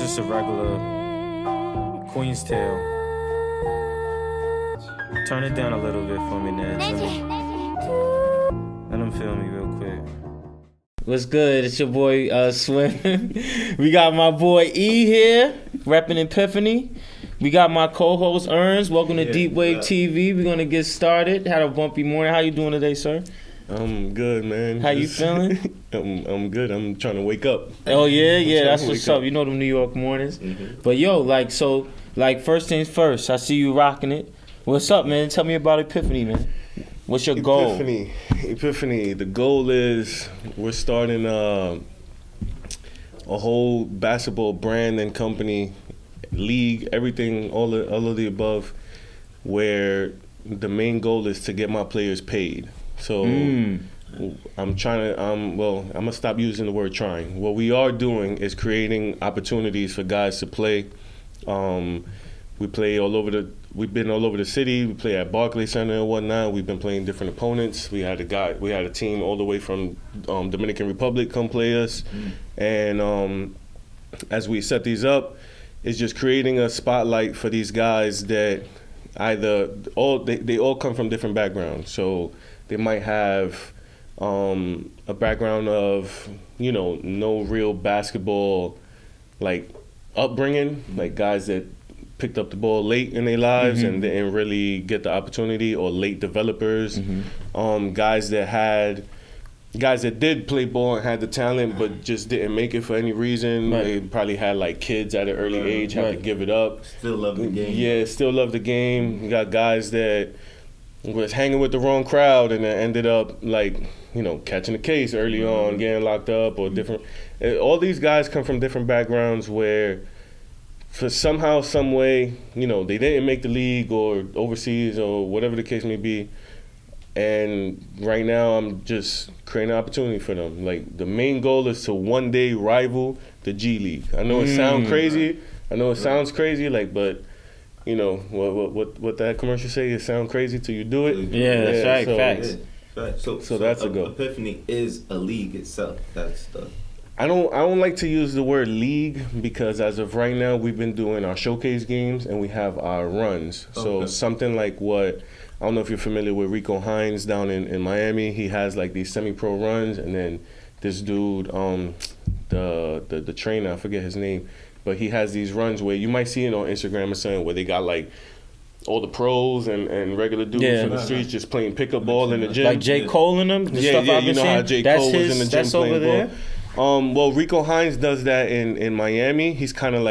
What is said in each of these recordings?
just a regular Queen's Tale. Turn it down a little bit for me, Ned. Let him feel me real quick. What's good? It's your boy Swim. We got my boy E here, repping Epiphany. We got my co-host Ernst. Welcome to Deep Wave TV. We're gonna get started. Had a bumpy morning. How you doing today, sir? I'm good, man. How you feeling? I'm good. I'm trying to wake up. Oh yeah, that's what's up. You know them New York mornings. Mm-hmm. But yo, first things first. I see you rocking it. What's up, man? Tell me about Epiphany, man. What's your goal? Epiphany. The goal is we're starting a whole basketball brand and company, league, everything, all of the above, where the main goal is to get my players paid. So I'm gonna stop using the word trying. What we are doing is creating opportunities for guys to play. We've been all over the city. We play at BARCLAYS Center and whatnot. We've been playing different opponents. We had a team all the way from Dominican Republic come play us. And as we set these up, it's just creating a spotlight for these guys that they all come from different backgrounds. So they might have a background of, no real basketball upbringing, like guys that picked up the ball late in their lives and didn't really get the opportunity, or late developers, guys that did play ball and had the talent but just didn't make it for any reason. Right. They probably had kids at an early age, had to give it up. Still love the game. Yeah, still love the game. You got guys that was hanging with the wrong crowd and then ended up catching a case early on, getting locked up, or different. All these guys come from different backgrounds where, for somehow, some way, they didn't make the league or overseas or whatever the case may be. And right now, I'm just creating an opportunity for them. The main goal is to one day rival the G League. I know it sounds crazy. But what that commercial say? It sounds crazy till you do it. Yeah, that's right. Facts. Right. So that's a goal. Epiphany is a league itself. That's the. I don't like to use the word league, because as of right now, we've been doing our showcase games and we have our runs. So something like what, I don't know if you're familiar with Rico Hines down in Miami. He has these semi-pro runs, and then this dude, the trainer, I forget his name, but he has these runs where you might see it on Instagram or something, where they got all the pros and regular dudes in the streets just playing pickup ball in the gym. Like J. Cole and them? How J. Cole was in the gym playing there? ball. Well, Rico Hines does that in Miami. He's kind of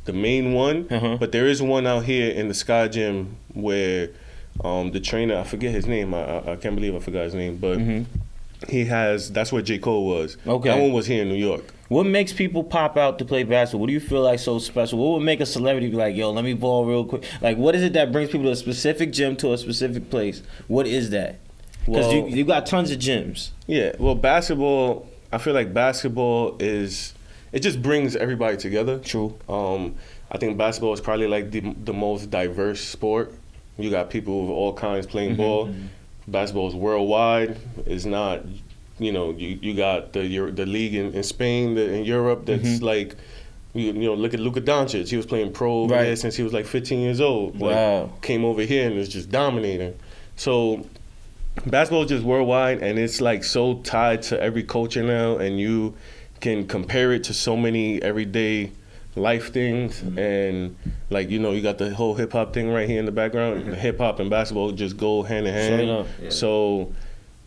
the main one, but there is one out here in the Sky Gym where the trainer, I forget his name. I can't believe I forgot his name, but he has. That's where J. Cole was. Okay, that one was here in New York. What makes people pop out to play basketball? What do you feel like so special? What would make a celebrity be like, yo, let me ball real quick? What is it that brings people to a specific gym, to a specific place? What is that? Because you got tons of gyms. Yeah, well, basketball, I feel like basketball it just brings everybody together. True. I think basketball is probably the most diverse sport. You got people of all kinds playing ball. Basketball is worldwide. It's not, you got the league in Spain, in Europe, that's look at Luka Doncic. He was playing pro over there since he was 15 years old. Wow. Came over here and is just dominating. So basketball is just worldwide, and it's so tied to every culture now, and you can compare it to so many everyday life things. And you got the whole hip hop thing right here in the background. Hip hop and basketball just go hand in hand. Yeah. So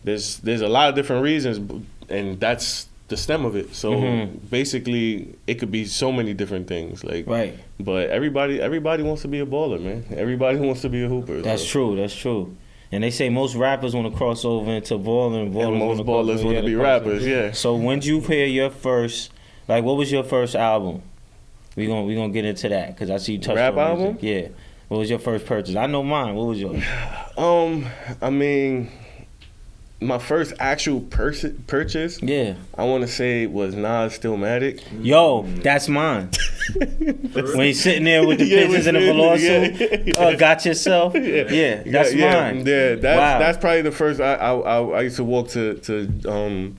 there's a lot of different reasons, and that's the stem of it. So basically, it could be so many different things. But everybody wants to be a baller, man. Everybody wants to be a hooper. That's true. And they say most rappers want to cross over into balling. And most ballers want to be rappers, yeah. So when did you hear your first, what was your first album? We gonna get into that, because I see you touched rap on album. Yeah. What was your first purchase? I know mine. What was yours? My first actual purchase, I want to say, was Nas Stillmatic. Yo, that's mine. When he's sitting there with the pigeons and the velour suit, got yourself. Yeah, that's mine. Yeah, that's probably the first. I used to walk to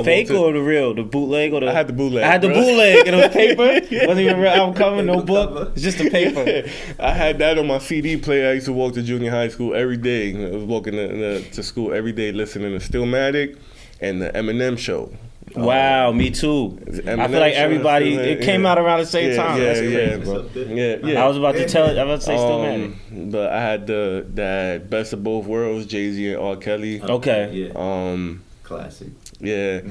Fake or the real? The bootleg or the? I had the bootleg. I had the bro. bootleg and it was paper. Wasn't even a real album cover, no book. It's just a paper. I had that on my CD player. I used to walk to junior high school every day. I was walking to school every day listening to Stillmatic and the Eminem show. Wow, me too. Eminem I feel like show, everybody. It came out around the same time. Yeah, That's crazy, bro. Yeah. I was about to tell. I was about to say Stillmatic. But I had that Best of Both Worlds, Jay-Z and R. Kelly. Okay. Yeah. Classic. Yeah.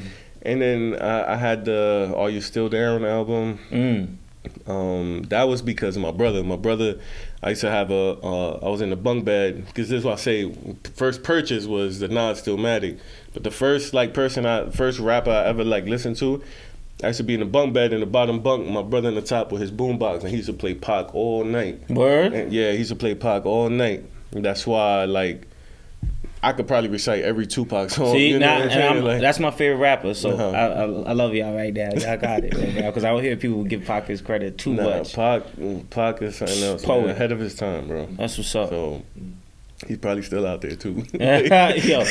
And then I had the Are You Still Down album. That was because of my brother. My brother, I used to have I was in the bunk bed, because this is what I say, first purchase was the Nas Stillmatic. But the first first rapper I ever listened to, I used to be in the bunk bed in the bottom bunk, my brother in the top with his boombox, and he used to play Pac all night. Word? And he used to play Pac all night. And that's why I could probably recite every Tupac song. See, you know what I'm saying? that's my favorite rapper, so Uh-huh. I love y'all right now. Y'all got it right now, because I would hear people give Pac his credit too much. Pac is something else, man, ahead of his time, bro. That's what's up. So he's probably still out there too. Yo,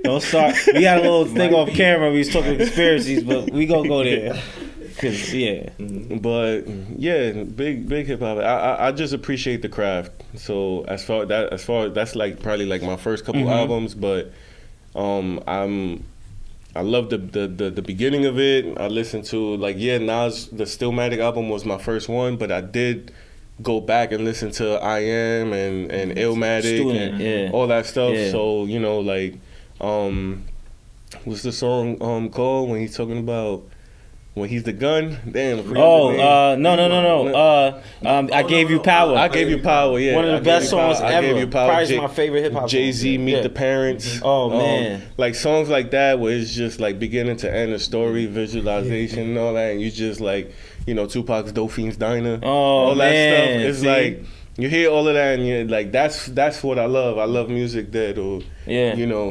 don't start. We got a little thing off camera. We was talking conspiracies, but we gonna go there. Cause But yeah, big hip hop. I just appreciate the craft. So as far as that's probably my first couple albums, but I love the beginning of it. I listened to Nas, the Stillmatic album was my first one, but I did go back and listen to I Am and Illmatic and all that stuff. Yeah. So what's the song called when he's talking about when he's the gun? Damn. No. I Gave You Power. I Gave You Power. Yeah, one of the best songs ever. I Gave You Power. Probably my favorite hip hop. Jay-Z Meet the Parents. Oh man, songs like that where it's just beginning to end a story, visualization and all that, and you just Tupac's Dolphin's Diner. All that stuff. It's you hear all of that and you're that's what I love. I love music that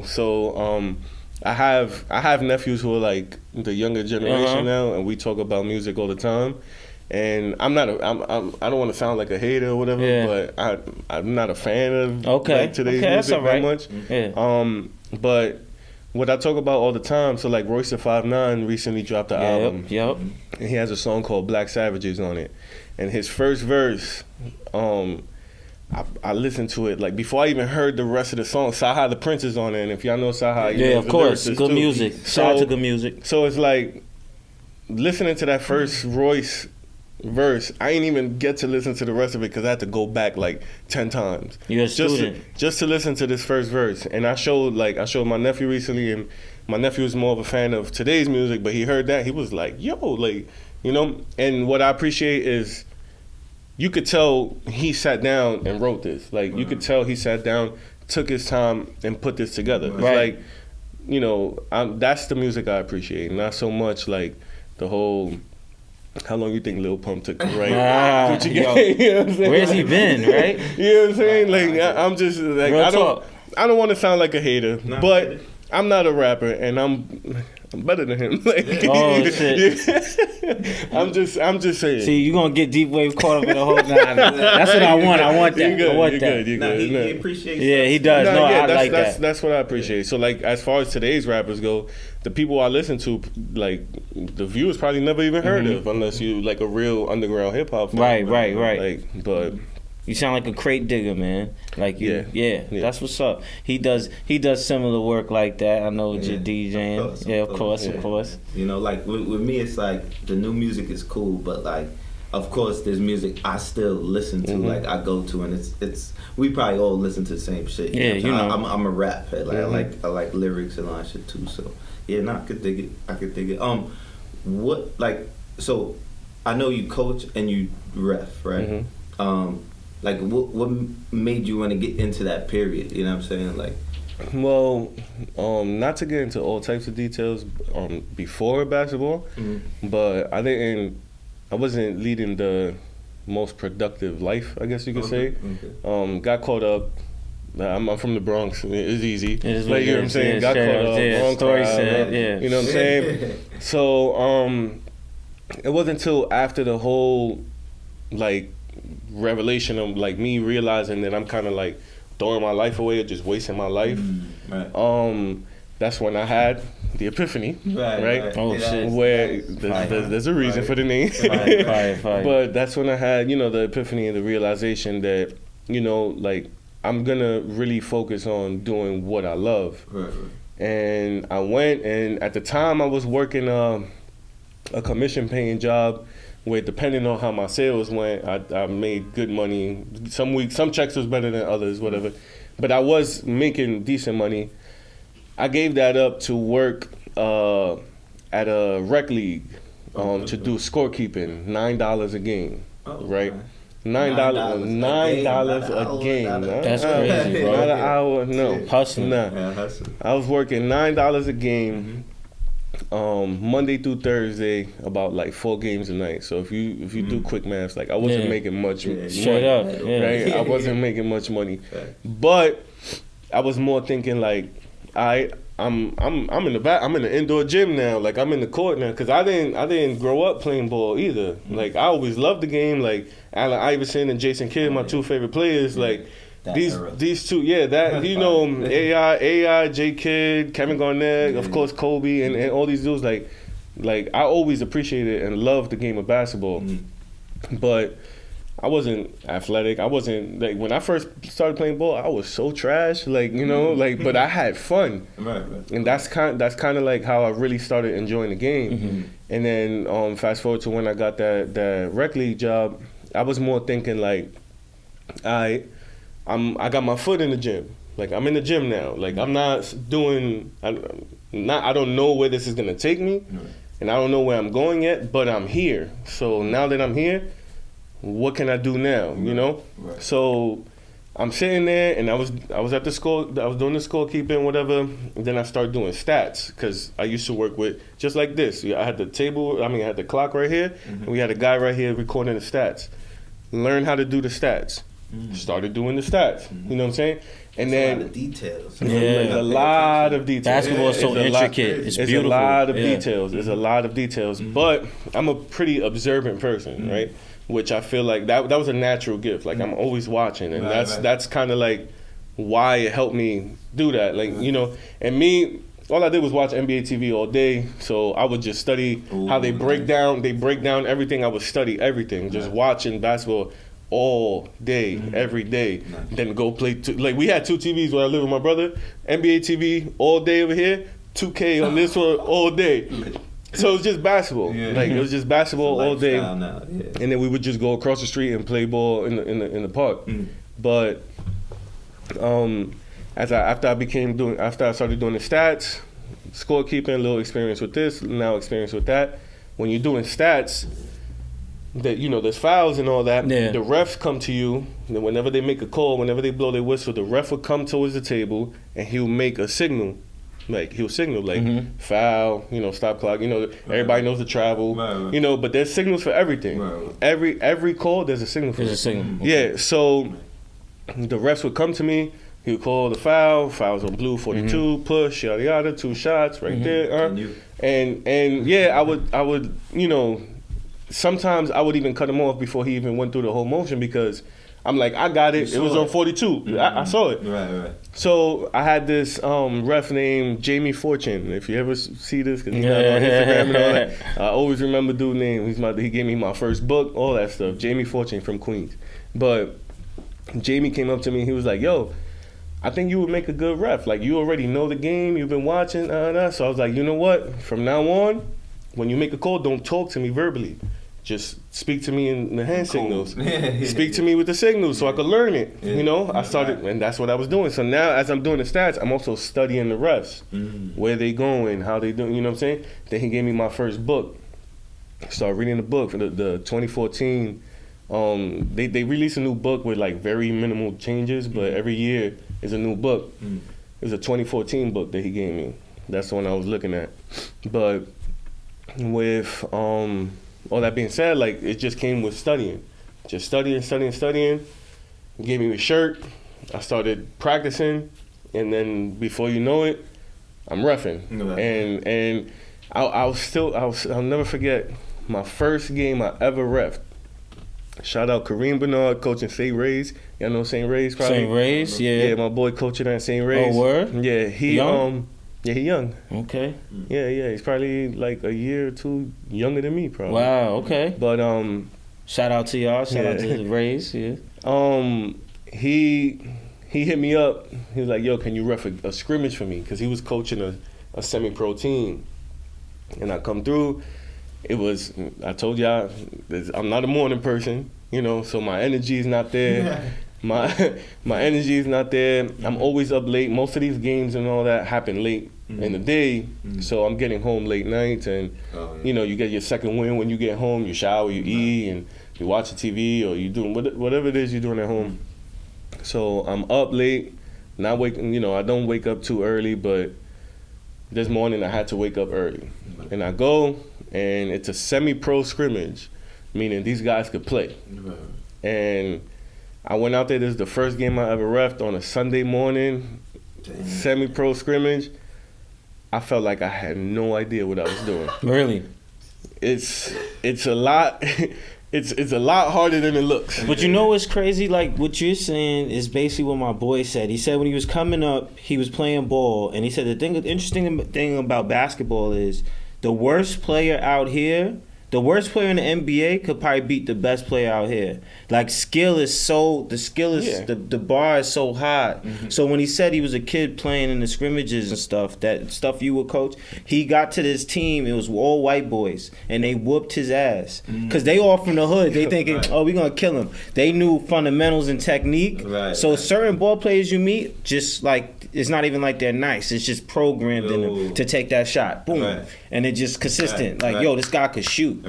so I have nephews who are the younger generation now, and we talk about music all the time. And I don't want to sound like a hater or whatever, but I'm not a fan of today's music that much. Yeah. But what I talk about all the time, so Royce the 5'9" recently dropped the album. Yep. And he has a song called Black Savages on it. And his first verse, I listened to it before I even heard the rest of the song. Saha the Prince is on it, and if y'all know Saha, of course, good music. Shout out to good music. So it's listening to that first Royce verse, I ain't even get to listen to the rest of it because I had to go back 10 times. You're a student. Just to listen to this first verse. And I showed my nephew recently, and my nephew was more of a fan of today's music, but he heard that, he was like, yo, and what I appreciate is you could tell he sat down and wrote this. You could tell he sat down, took his time, and put this together. Right. It's that's the music I appreciate, not so much the whole. How long you think Lil Pump took to write? You know what I'm saying? Where's he been, right? You know what I'm saying? I'm just I don't want to sound like a hater, but I'm not a rapper, and I'm better than him. Shit! I'm just saying. See, you gonna get Deep Wave caught up in the whole. That's what I want. I want that. You're I want good. that. He appreciates. Yeah, he does. I like that. That's what I appreciate. So as far as today's rappers go, the people I listen to, the viewers probably never even heard of, unless you a real underground hip hop fan. Right. But. You sound like a crate digger, man. That's what's up. He does similar work like that. I know you're DJing. Of course. With me, it's the new music is cool, but of course, there's music I still listen to, I go to, and it's we probably all listen to the same shit. I'm a rap head. I like lyrics and all that shit too. So I could dig it. So I know you coach and you ref, right? What made you want to get into that period? You know what I'm saying? Well, not to get into all types of details before basketball, but I wasn't leading the most productive life, I guess you could say. Got caught up. I'm from the Bronx. It's easy. It is you know what I'm saying? Got caught up. Story said, you know what I'm saying? So it wasn't until after the whole revelation of me realizing that I'm kind of throwing my life away or just wasting my life. that's when I had the epiphany, right? Oh shit! Where there's a reason for the name, but that's when I had, the epiphany and the realization that, like, I'm gonna really focus on doing what I love. And I went, and at the time I was working a commission-paying job where, depending on how my sales went, I made good money. Some weeks, some checks was better than others, whatever. But I was making decent money. I gave that up to work at a rec league to do scorekeeping, $9 a game, right? $9 a game. That's crazy, bro. Not an hour, no. Hustling. Nah. Yeah, hustling. I was working $9 a game, Monday through Thursday, about like 4 games a night. So if you do quick maths, like I wasn't making much money. Straight up, right? I wasn't making much money, but I was more thinking like, I'm in the back. I'm in the indoor gym now. Like I'm in the court now because I didn't grow up playing ball either. Like I always loved the game. Like Allen Iverson and Jason Kidd, my 2 favorite players. Like these two, AI, J Kidd, Kevin Garnett, of course Kobe, and all these dudes. Like I always appreciated and loved the game of basketball, but I wasn't athletic. I wasn't, like, when I first started playing ball, I was so trash, but I had fun. Right. And that's kind of like how I really started enjoying the game. And then fast forward to when I got that rec league job, I was more thinking like, I got my foot in the gym. Like I'm in the gym now. Like I'm not doing, I don't know where this is gonna take me, and I don't know where I'm going yet, but I'm here. So now that I'm here, what can I do now? Right. So I'm sitting there, and I was at the school. I was doing the scorekeeping, whatever. And then I started doing stats because I used to work with just like this. I had the table. I had the clock right here, and we had a guy right here recording the stats. Learn how to do the stats. Started doing the stats. You know what I'm saying? And then a lot of details. There's a lot of details. Basketball is so intricate. It's beautiful. It's a lot of details. There's a lot of details. But I'm a pretty observant person, right? Which I feel like that was a natural gift. Like I'm always watching, and that's kind of like why it helped me do that. Like and me, all I did was watch NBA TV all day. So I would just study how they break down. They break down everything. I would study everything. Just watching basketball all day, every day. Then go play. Like we had 2 TVs where I live with my brother. NBA TV all day over here. 2K on this one all day. So it was just basketball. Like it was just basketball all day, and then we would just go across the street and play ball in the park. But after I started doing the stats, scorekeeping, a little experience with this, now experience with that. When you're doing stats, that there's fouls and all that. The refs come to you. And whenever they make a call, whenever they blow their whistle, the ref will come towards the table and he'll make a signal. Like he'll signal foul, stop clock. Everybody knows the travel. But there's signals for everything. Every call, there's a signal for. There's a signal. Yeah. So the refs would come to me. He would call the foul. Fouls on blue, 42, push, yada yada, 2 shots right there. And yeah, I would sometimes I would even cut him off before he even went through the whole motion because I'm like, I got it. It was on 42. I saw it. Right. So I had this ref named Jamie Fortune. If you ever see this, because he's not on Instagram and all that, I always remember dude's name. He gave me my first book, all that stuff. Jamie Fortune from Queens. But Jamie came up to me. He was like, yo, I think you would make a good ref. Like, you already know the game. You've been watching. So I was like, you know what? From now on, when you make a call, don't talk to me verbally. Just speak to me in the hand signals. Speak to me with the signals so I could learn it. I started, and that's what I was doing. So now as I'm doing the stats, I'm also studying the refs, where they going, how they doing, you know what I'm saying? Then he gave me my first book. Started reading the book for the 2014. They released a new book with like very minimal changes, but every year is a new book. It was a 2014 book that he gave me. That's the one I was looking at. But with all that being said, like it just came with studying. Just studying. He gave me a shirt. I started practicing, and then before you know it, I'm reffing. And I'll never forget my first game I ever reffed. Shout out Kareem Bernard coaching St. Ray's. Y'all know St. Ray's probably? St. Ray's, yeah. Yeah, my boy coaching at St. Ray's. Oh, word? Yeah, he Young? Yeah, he young. Okay. Yeah. He's probably like a year or two younger than me, probably. Wow. Okay. But shout out to y'all. Shout out to the Rays. Yeah. He hit me up. He was like, "Yo, can you ref a scrimmage for me?" Because he was coaching a semi-pro team, and I come through. It was, I told y'all, I'm not a morning person, you know, so my energy is not there. My energy is not there. I'm always up late. Most of these games and all that happen late in the day, so I'm getting home late nights, and you know, you get your second win when you get home. You shower, you eat, and you watch the TV, or you doing whatever it is you're doing at home. So I'm up late, not waking. You know, I don't wake up too early, but this morning I had to wake up early, and I go, and it's a semi-pro scrimmage, meaning these guys could play, and I went out there. This is the first game I ever refed on a Sunday morning, semi-pro scrimmage. I felt like I had no idea what I was doing. Really? It's a lot. It's a lot harder than it looks. But you know what's crazy? Like, what you're saying is basically what my boy said. He said when he was coming up, he was playing ball, and he said the interesting thing about basketball is the worst player out here, the worst player in the NBA could probably beat the best player out here. Like, the bar is so high. So when he said he was a kid playing in the scrimmages and stuff, that stuff you would coach, he got to this team, it was all white boys, and they whooped his ass. Because they all from the hood. They thinking, oh, we're going to kill him. They knew fundamentals and technique. So certain ball players you meet, just like, it's not even like they're nice. It's just programmed in them to take that shot. Boom. And it's just consistent. Yo, this guy could shoot.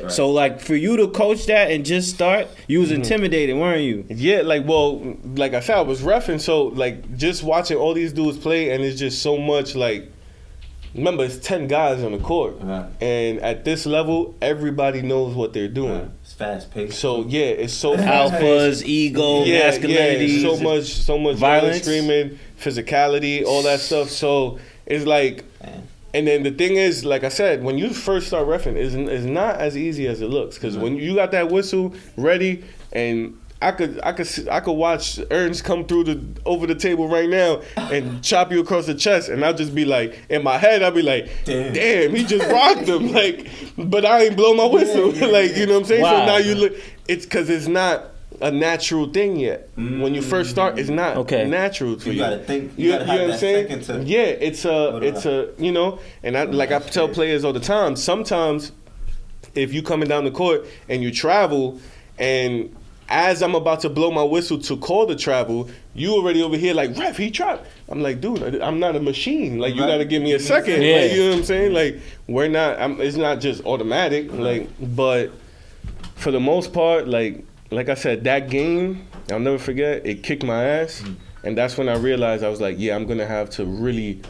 So, like, for you to coach that and just start, you was intimidated, weren't you? Yeah, like I said, I was reffing, so, like, just watching all these dudes play, and it's just so much, like, remember, it's 10 guys on the court. And at this level, everybody knows what they're doing. It's fast-paced. So, yeah, it's so alphas, ego, masculinity. So much violence, screaming, physicality, all that stuff. So, it's like... And then the thing is, like I said, when you first start reffing, it's not as easy as it looks. Because when you got that whistle ready, and I could watch Ernst come through over the table right now and chop you across the chest, and I'll just be like, in my head, I'll be like, damn, he just rocked him, like, but I ain't blow my whistle, like, you know what I'm saying? Wow. So now you look, it's because it's not a natural thing yet. When you first start, it's not natural to you. You gotta think. You gotta have that second to. Yeah, it's a you know, and I tell players all the time. Sometimes, if you coming down the court and you travel, and as I'm about to blow my whistle to call the travel, you already over here like, ref, he trapped. I'm like, dude, I'm not a machine. Like, you gotta give me a second. Yeah. Like, you know what I'm saying? Like, we're not. It's not just automatic. Like, but for the most part, like I said, that game, I'll never forget, it kicked my ass. And that's when I realized, I was like, yeah, I'm going to have to really,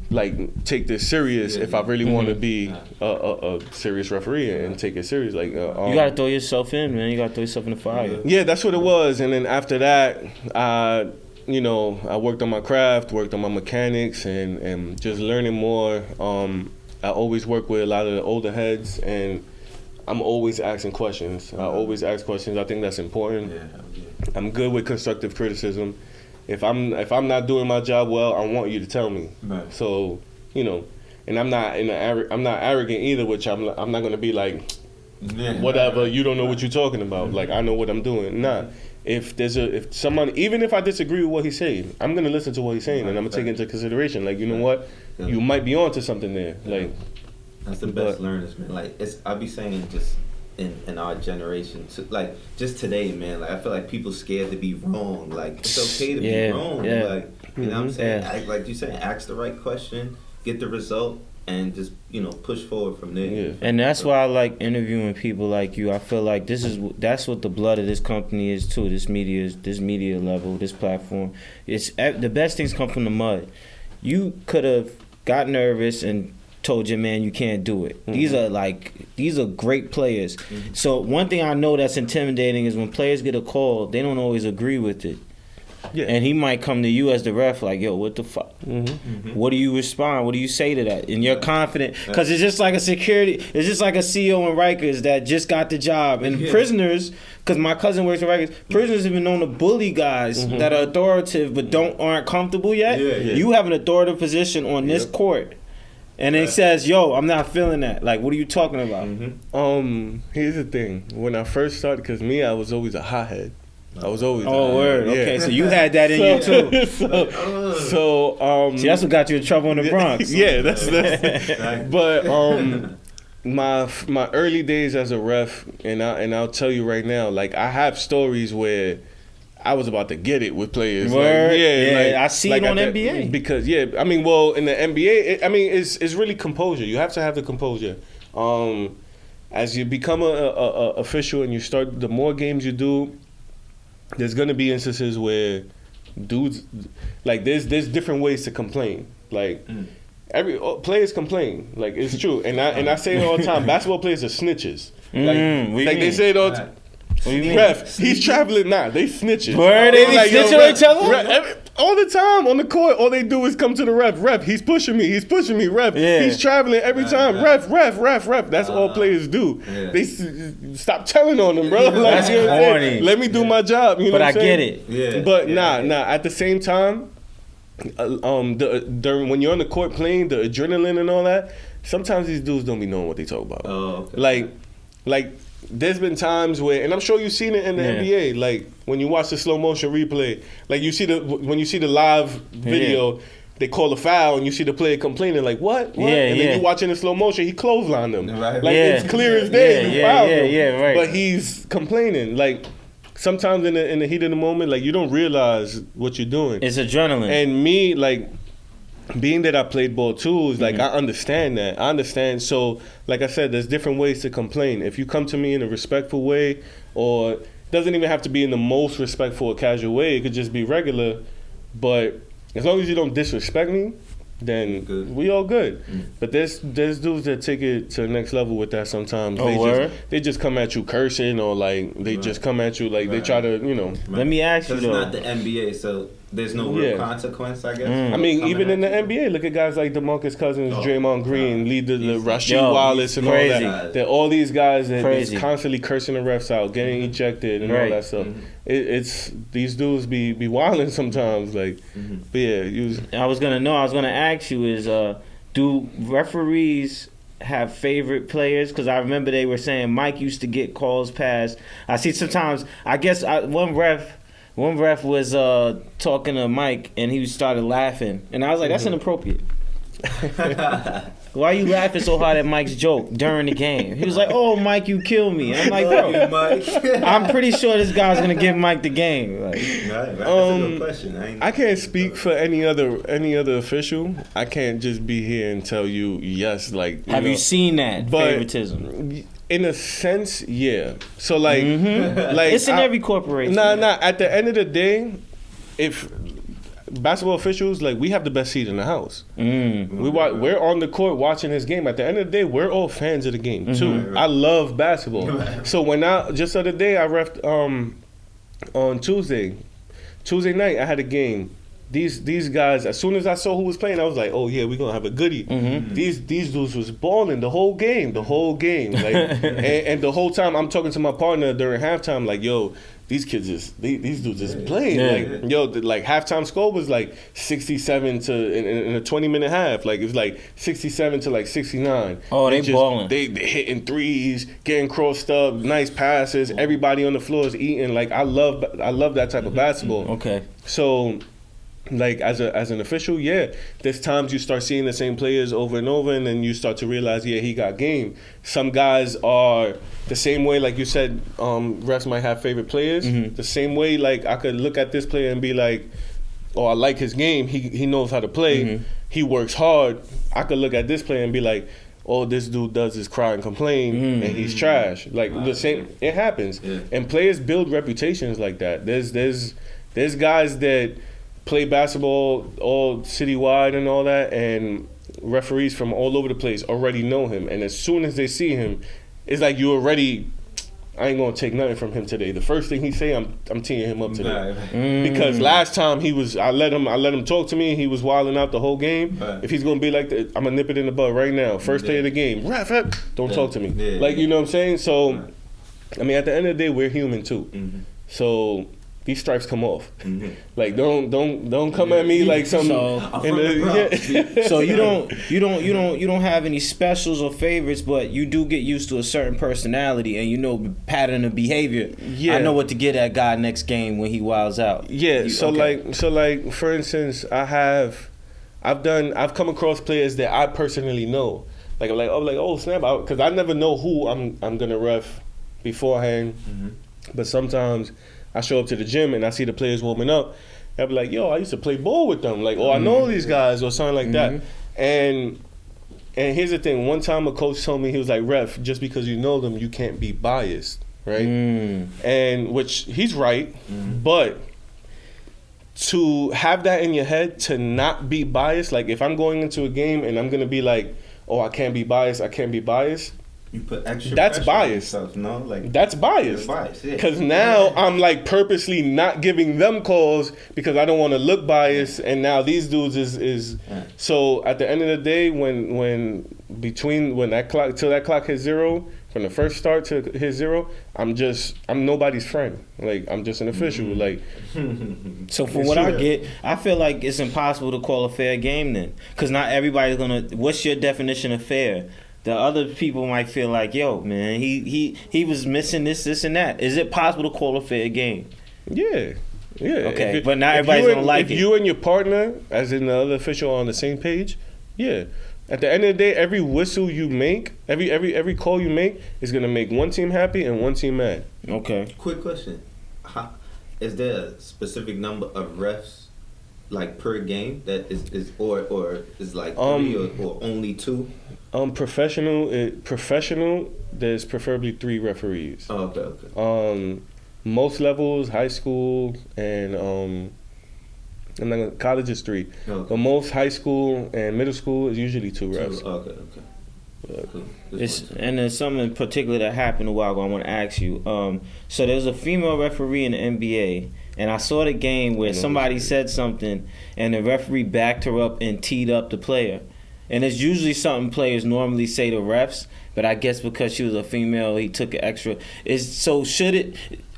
like, take this serious if I really want to be a serious referee and take it serious. Like, you got to throw yourself in, man. You got to throw yourself in the fire. Yeah, that's what it was. And then after that, I worked on my craft, worked on my mechanics, and just learning more. I always work with a lot of the older heads, and I'm always asking questions. I always ask questions. I think that's important. I'm good with constructive criticism. If I'm not doing my job well, I want you to tell me. So, you know, and I'm not arrogant either, which I'm not going to be like, whatever, you don't know what you're talking about. Like, I know what I'm doing. Nah. If someone, even if I disagree with what he's saying, I'm going to listen to what he's saying, and I'm going to take it into consideration. Like, you know what? You might be onto something there. Like, that's the best learners, man. Like, I'll be saying just in our generation, like, just today, man, like, I feel like people scared to be wrong. Like, it's okay to be wrong. Like, you know what I'm saying? Like you said, ask the right question, get the result, and just, you know, push forward from there. And that's why I like interviewing people like you. I feel like that's what the blood of this company is too. This media level, this platform. It's the best things come from the mud. You could have got nervous and told your man you can't do it. These are great players. So one thing I know that's intimidating is when players get a call, they don't always agree with it. Yeah. And he might come to you as the ref like, yo, what the fuck? What do you respond? What do you say to that? And you're confident. Because it's just like a security, it's just like a CEO in Rikers that just got the job. And prisoners, because my cousin works in Rikers, prisoners have been known to bully guys that are authoritative but aren't comfortable yet. You have an authoritative position on this court. And it says, yo, I'm not feeling that. Like, what are you talking about? Here's the thing. When I first started, because I was always a hothead. I was always. Oh, word. Okay, so you had that in you too. See, that's what got you in trouble in the Bronx. Yeah, that's. But my early days as a ref, and I'll tell you right now, like I have stories where I was about to get it with players. Word. Like, I see it on NBA. Because I mean, well, in the NBA, it's really composure. You have to have the composure. As you become a official and you start, the more games you do, there's gonna be instances where dudes, like there's different ways to complain. Like players complain, like it's true, and I say it all the time. Basketball players are snitches. Like they say it all the time. What do you mean? Ref, he's traveling now. They snitches. Word, they like, snitching on each other? All the time on the court, all they do is come to the ref. Ref, he's pushing me. Ref, he's traveling every time. Ref. That's all players do. They stop telling on them, bro. That's corny. Let me do my job. You know but what I I'm saying? get it. But nah. At the same time, when you're on the court playing, the adrenaline and all that, sometimes these dudes don't be knowing what they talk about. Oh, okay. Like there's been times where, and I'm sure you've seen it in the NBA, like when you watch the slow motion replay, like when you see the live video, they call a foul and you see the player complaining like, what? And then you watching the slow motion, he clotheslined them. Right. Like it's clear as day, he fouled him. Right. But he's complaining. Like sometimes in the heat of the moment, like you don't realize what you're doing. It's adrenaline. And me, like, being that I played ball too, is like I understand that. I understand. So, like I said, there's different ways to complain. If you come to me in a respectful way, or it doesn't even have to be in the most respectful or casual way, it could just be regular. But as long as you don't disrespect me, then we all good. But there's dudes that take it to the next level with that sometimes. They just come at you cursing, or like they just come at you like they try to, you know. Let me ask you though. It's not the NBA, so there's no real consequence, I guess. I mean, even in the NBA, look at guys like DeMarcus Cousins, Draymond Green, lead the Rasheed Wallace and all that. They're all these guys that is constantly cursing the refs out, getting ejected and all that stuff. It's these dudes be wilding sometimes, like. But yeah, I was gonna ask you is do referees have favorite players? Because I remember they were saying Mike used to get calls past. I see sometimes. I guess one ref was talking to Mike and he started laughing, and I was like, that's inappropriate. Why are you laughing so hard at Mike's joke during the game? He was like, oh, Mike, you kill me. I'm like, bro, I'm pretty sure this guy's going to give Mike the game. Like, that's a good question. I can't speak for any other official. I can't just be here and tell you, yes, like. Have you seen that favoritism? In a sense, yeah. So, like. like it's in every corporation. Nah. At the end of the day, if basketball officials, like, we have the best seat in the house. We're on the court watching this game. At the end of the day, we're all fans of the game too. I love basketball. So when just the other day I reffed on Tuesday night, I had a game. These guys, as soon as I saw who was playing, I was like, oh yeah, we're gonna have a goodie. These dudes was balling the whole game. Like, and the whole time I'm talking to my partner during halftime, like, yo, these dudes is playing. Like, yo, like halftime score was like 67 in a 20-minute half. Like it was like 67 to like 69. Oh, they balling. They hitting threes, getting crossed up, nice passes. Everybody on the floor is eating. Like I love that type of basketball. Okay. So, like as an official, yeah, there's times you start seeing the same players over and over, and then you start to realize, yeah, he got game. Some guys are the same way, like you said, refs might have favorite players. The same way, like I could look at this player and be like, oh, I like his game. He knows how to play. He works hard. I could look at this player and be like, all this dude does is cry and complain, and he's trash. Like the same, it happens. And players build reputations like that. There's guys that play basketball all citywide and all that, and referees from all over the place already know him. And as soon as they see him, it's like you already I ain't gonna take nothing from him today. The first thing he say, I'm teeing him up today. Because last time I let him talk to me. He was wilding out the whole game. If he's gonna be like that, I'm gonna nip it in the bud right now. First play of the game, ref, don't talk to me. Like, you know what I'm saying? So, I mean, at the end of the day, we're human too. So these stripes come off. Like, don't come at me like some. So you don't have any specials or favorites, but you do get used to a certain personality and you know pattern of behavior. I know what to get at guy next game when he wilds out. Like for instance, I've come across players that I personally know. Like I'm like oh snap, because I never know who I'm gonna ref beforehand. But sometimes I show up to the gym and I see the players warming up. I'll be like, yo, I used to play ball with them. Like, I know these guys or something like that. And here's the thing. One time a coach told me, he was like, ref, just because you know them, you can't be biased, right? And which he's right. But to have that in your head, to not be biased, like if I'm going into a game and I'm going to be like, oh, I can't be biased. You put extra that's pressure bias. on yourself, no? Like, that's bias. Because now I'm like purposely not giving them calls because I don't want to look biased. And now these dudes is so at the end of the day, when that clock hits zero, from the first start to hit zero, I'm nobody's friend. Like, I'm just an official. Like, so for what I get, I feel like it's impossible to call a fair game then, because not everybody's gonna. What's your definition of fair? The other people might feel like, yo, man, he was missing this, and that. Is it possible to call a fair game? Yeah. Okay, but not everybody's gonna like it. If you and your partner, as in the other official, are on the same page, yeah. At the end of the day, every whistle you make, every call you make is gonna make one team happy and one team mad. Okay. Quick question: is there a specific number of refs, like per game, that is or is like 3 or only 2? Professional, there's preferably 3 referees. Oh, okay. Most levels, high school and college is 3. Okay. But most high school and middle school is usually 2 refs. Okay. Cool. And there's something in particular that happened a while ago I want to ask you. So there's a female referee in the NBA, and I saw the game where somebody said something and the referee backed her up and teed up the player. And it's usually something players normally say to refs, but I guess because she was a female, he took an extra.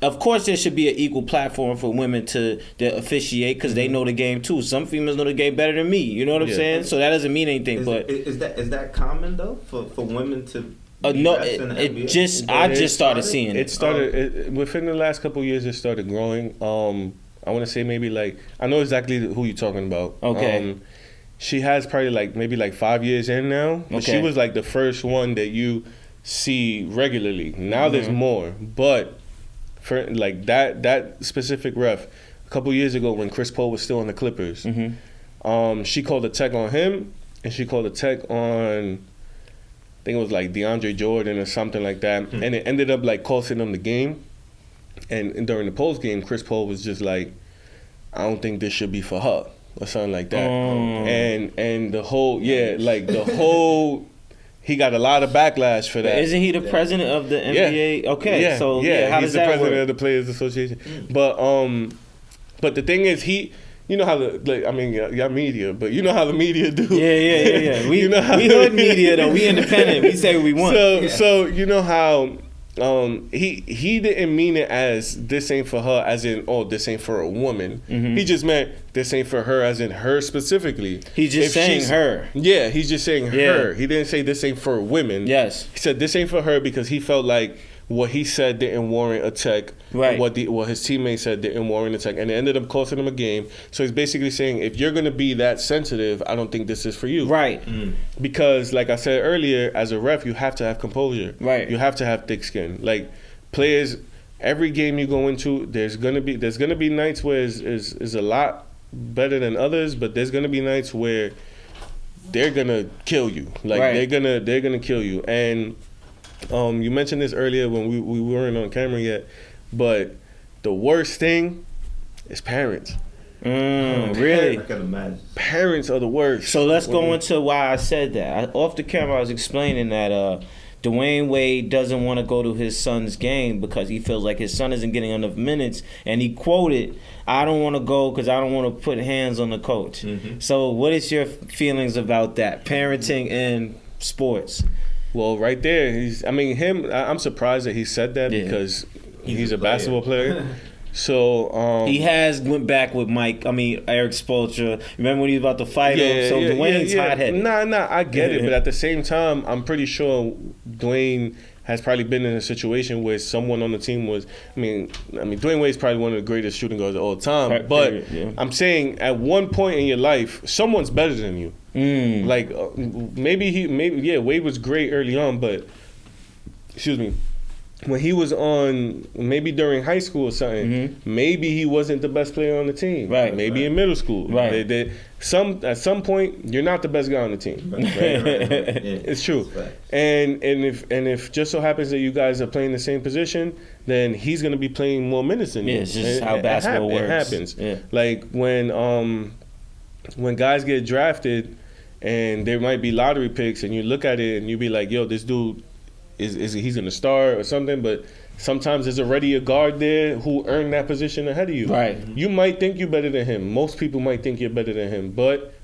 Of course, there should be an equal platform for women to officiate because they know the game too. Some females know the game better than me. You know what I'm saying? So that doesn't mean anything. Is that common though for women to? No, I just started seeing it. It started within the last couple of years. It started growing. I want to say maybe like I know exactly who you're talking about. Okay. She has probably maybe 5 years in now. But she was like the first one that you see regularly. Now there's more. But for like that specific ref, a couple years ago when Chris Paul was still on the Clippers, she called a tech on him and she called a tech on, I think it was like DeAndre Jordan or something like that. And it ended up like costing them the game. And during the post game, Chris Paul was just like, I don't think this should be for her. Or something like that. And the whole, he got a lot of backlash for that. But isn't he the president of the NBA? Yeah. Okay, yeah. so he's how does the that president work? of the Players Association. But the thing is, you know how y'all media, but you know how the media do. Yeah. We hood media though. We independent. We say what we want. So you know how. He didn't mean it as this ain't for her, as in this ain't for a woman. He just meant this ain't for her, as in her specifically. He's just saying her. Yeah, he's just saying her. He didn't say this ain't for women. Yes, he said this ain't for her because he felt like what he said didn't warrant a tech. Right. What his teammates said didn't warrant a tech, and it ended up costing him a game. So he's basically saying, if you're gonna be that sensitive, I don't think this is for you. Right. Because, like I said earlier, as a ref, you have to have composure. Right. You have to have thick skin. Like players, every game you go into, there's gonna be nights where is a lot better than others, but there's gonna be nights where they're gonna kill you. Like they're gonna kill you. And you mentioned this earlier when we weren't on camera yet, but the worst thing is parents. Really? I can imagine. Parents are the worst. So let's go into why I said that. Off the camera, I was explaining that Dwayne Wade doesn't want to go to his son's game because he feels like his son isn't getting enough minutes. And he quoted, "I don't want to go because I don't want to put hands on the coach." So what is your feelings about that? Parenting in sports. Well, right there, I'm surprised that he said that because he's a basketball player. So he has went back with Eric Spoelstra. Remember when he was about to fight him? So Dwayne's hot-headed. Nah, I get it, but at the same time, I'm pretty sure Dwayne has probably been in a situation where someone on the team was. Dwayne Wade's probably one of the greatest shooting guards of all time. But I'm saying at one point in your life, someone's better than you. Like Wade was great early on, but excuse me. When he was on, maybe during high school or something, maybe he wasn't the best player on the team. Right. Maybe in middle school. Right. At some point, you're not the best guy on the team. Right. It's true. And if just so happens that you guys are playing the same position, then he's going to be playing more minutes than you. It's just how basketball works. It happens. Yeah. Like when guys get drafted and there might be lottery picks, and you look at it and you be like, yo, this dude. Is he's gonna start or something? But sometimes there's already a guard there who earned that position ahead of you. Right. You might think you're better than him. Most people might think you're better than him. But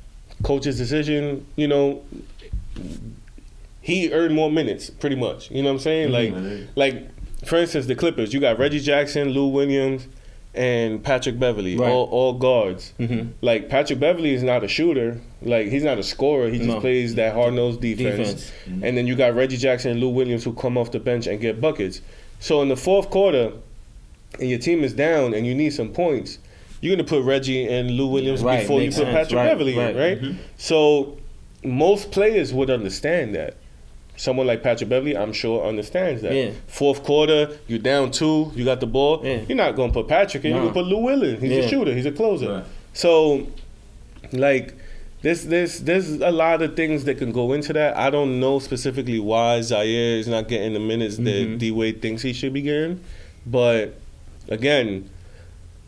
coach's decision, he earned more minutes, pretty much. You know what I'm saying? Like for instance, the Clippers. You got Reggie Jackson, Lou Williams, and Patrick Beverly, all guards. Like Patrick Beverly is not a shooter. Like he's not a scorer. He just plays that hard-nosed defense. And then you got Reggie Jackson and Lou Williams who come off the bench and get buckets. So in the fourth quarter, and your team is down and you need some points, you're gonna put Reggie and Lou Williams before you put Patrick Beverly in, right? So most players would understand that. Someone like Patrick Beverly, I'm sure, understands that. Yeah. Fourth quarter, you're down 2, you got the ball. Yeah. You're not going to put Patrick in. You're going to put Lou Williams. He's a shooter. He's a closer. Right. So, like, there's a lot of things that can go into that. I don't know specifically why Zaire is not getting the minutes that D-Wade thinks he should be getting. But, again,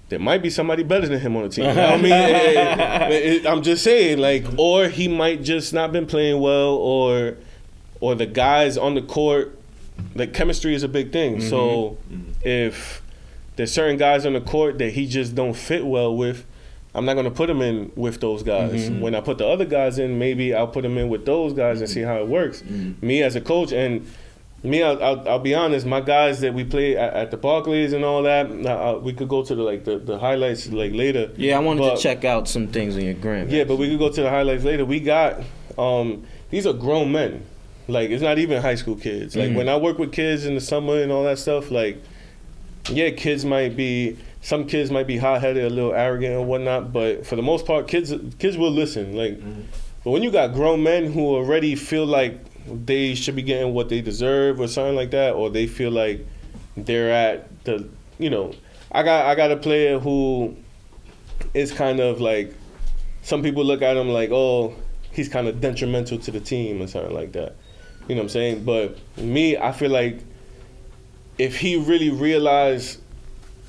there might be somebody better than him on the team. I'm just saying, like, or he might just not been playing well, or the guys on the court, like chemistry is a big thing. So if there's certain guys on the court that he just don't fit well with, I'm not going to put him in with those guys. When I put the other guys in, maybe I'll put him in with those guys and see how it works. Me as a coach, and I'll be honest, my guys that we play at the Barclays and all that, we could go to the highlights like later. Yeah, I wanted to check out some things on your gram. Yeah, but we could go to the highlights later. We got, these are grown men. Like, it's not even high school kids. Like, when I work with kids in the summer and all that stuff, like, yeah, some kids might be hot-headed, a little arrogant and whatnot, but for the most part, kids will listen. Like, but when you got grown men who already feel like they should be getting what they deserve or something like that, or they feel like they're at the, I got a player who is kind of like, some people look at him like, oh, he's kind of detrimental to the team or something like that. You know what I'm saying? But me, I feel like if he really realized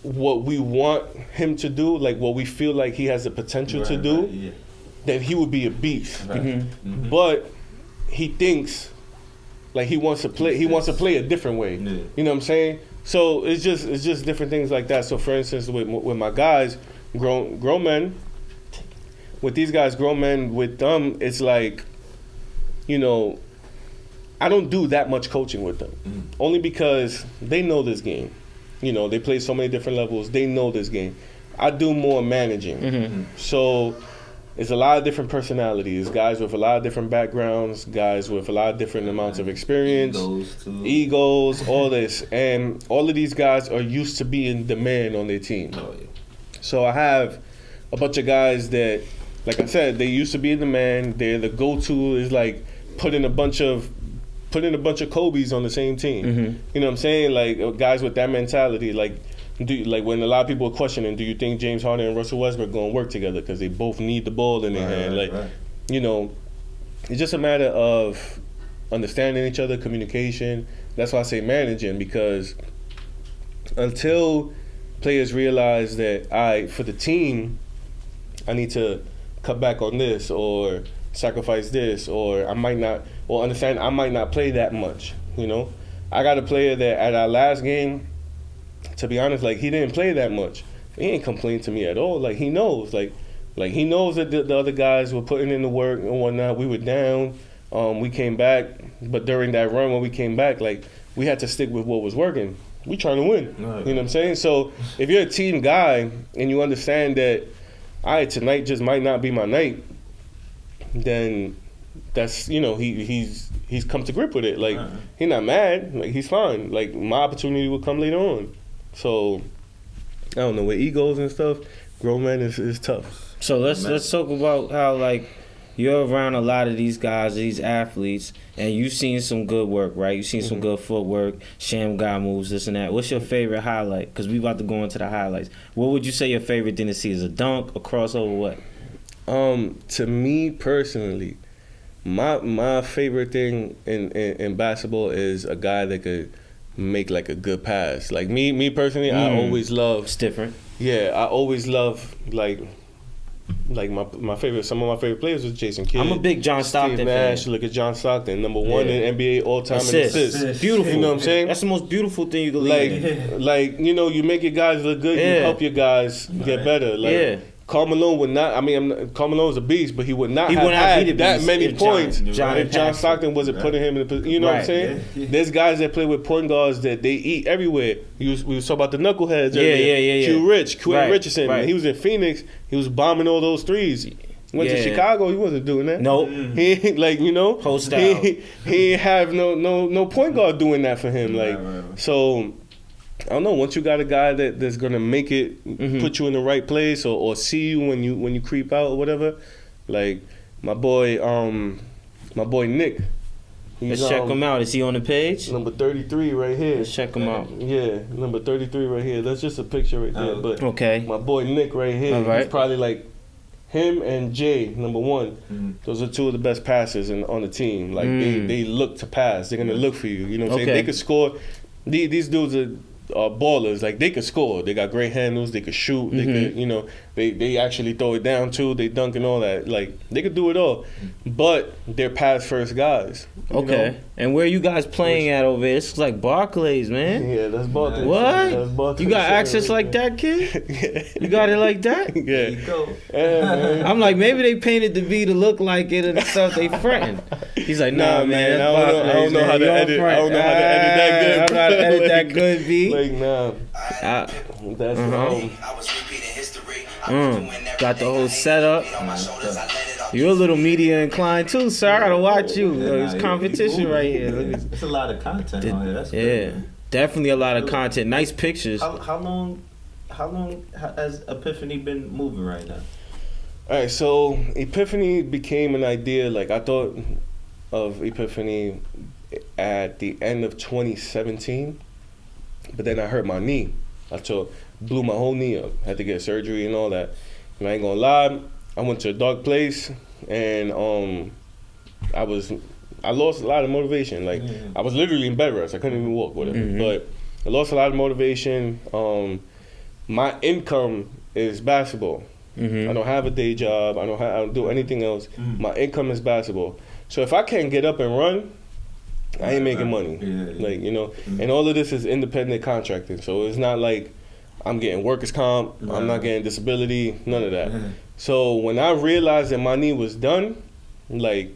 what we want him to do, like what we feel like he has the potential to do, then he would be a beast. But he thinks like he wants to play a different way. You know what I'm saying? So it's just different things like that. So for instance, with my guys, grown men, with these guys, grown men, with them, it's like, I don't do that much coaching with them. Only because they know this game. They play so many different levels. They know this game. I do more managing. So it's a lot of different personalities. Guys with a lot of different backgrounds. Guys with a lot of different amounts of experience. Egos, all this. And all of these guys are used to being the man on their team. So I have a bunch of guys that, like I said, they used to be the man. They're the go-to is like putting a bunch of Kobe's on the same team. You know what I'm saying? Like guys with that mentality. Like when a lot of people are questioning, do you think James Harden and Russell Westbrook going to work together because they both need the ball in their hand? It's just a matter of understanding each other, communication. That's why I say managing, because until players realize that for the team, I need to cut back on this or sacrifice this, or I might not, or understand I might not play that much. You know, I got a player that at our last game, to be honest, like he didn't play that much. He ain't complained to me at all. Like he knows, like he knows that the other guys were putting in the work and whatnot. We were down, we came back, but during that run when we came back, like we had to stick with what was working. We trying to win. You know what I'm saying? So if you're a team guy and you understand that, all right, tonight just might not be my night, then that's, you know, he's come to grip with it. Like he's not mad. Like he's fine. Like my opportunity will come later on. So I don't know, with egos and stuff, grown man is tough. So let's talk about how, like, you're around a lot of these guys, these athletes, and you've seen some good work, right? You've seen some good footwork, sham guy moves, this and that. What's your favorite highlight? Because we about to go into the highlights. What would you say your favorite thing to see is? A dunk, a crossover, what? To me personally, my favorite thing in basketball is a guy that could make like a good pass. Like me personally, I always love. It's different. Yeah, I always love like my favorite. Some of my favorite players was Jason Kidd. I'm a big John Stockton fan. Look at John Stockton, number one in NBA all time in assists. Beautiful. You know what I'm saying? That's the most beautiful thing you can leave. Like you know, you make your guys look good. You help your guys get better. Like, Karl Malone would not. I mean, Karl Malone's a beast, but he would not have had that many points if John Stockton wasn't putting him in the. You know what I'm saying? There's guys that play with point guards that they eat everywhere. We was talking about the knuckleheads. Quentin Richardson. When he was in Phoenix, he was bombing all those threes. Went to Chicago, he wasn't doing that. Nope. He like, you know, post out. He ain't have no point guard doing that for him. Like so. I don't know. Once you got a guy that's gonna make it, put you in the right place, or see you when you creep out or whatever, like my boy Nick. Let's check him out. Is he on the page? Number 33 right here. Let's check him out. Yeah, number 33 right here. That's just a picture right there. But okay, my boy Nick right here. All right. He's probably like him and Jay, number one. Those are two of the best passers on the team. Like they look to pass. They're gonna look for you. You know what I'm saying? They could score. These dudes are ballers. Like they could score. They got great handles. They could shoot. They could, you know, they actually throw it down too. They dunk and all that. Like they could do it all. But they're pass first guys. Okay. Know? And where are you guys playing at over here? It's like BARCLAYS, man. Yeah, that's BARCLAYS. What? That's BARCLAYS. You got access like that, kid? You got it like that? Yeah. There you go. I'm like, maybe they painted the V to look like it and stuff. They fronting. He's like, nah, man. I don't know how to edit. I don't know how to edit that good. I don't know how to edit that good, V. Like, nah. That's got the whole setup. You're a little media inclined too, sir. I gotta watch you. There's competition right here. It's a lot of content on here. That's good. Definitely a lot of content. Nice pictures. How long has Epiphany been moving right now? All right, so Epiphany became an idea. Like I thought of Epiphany at the end of 2017, but then I hurt my knee. Blew my whole knee up. Had to get surgery and all that. And I ain't gonna lie, I went to a dark place, and I lost a lot of motivation. Like I was literally in bed rest. I couldn't even walk, whatever. But I lost a lot of motivation. My income is basketball. I don't have a day job. I don't do anything else. My income is basketball. So if I can't get up and run, I ain't making money. Like, you know, and all of this is independent contracting. So it's not like I'm getting workers' comp. I'm not getting disability. None of that. So when I realized that my knee was done, like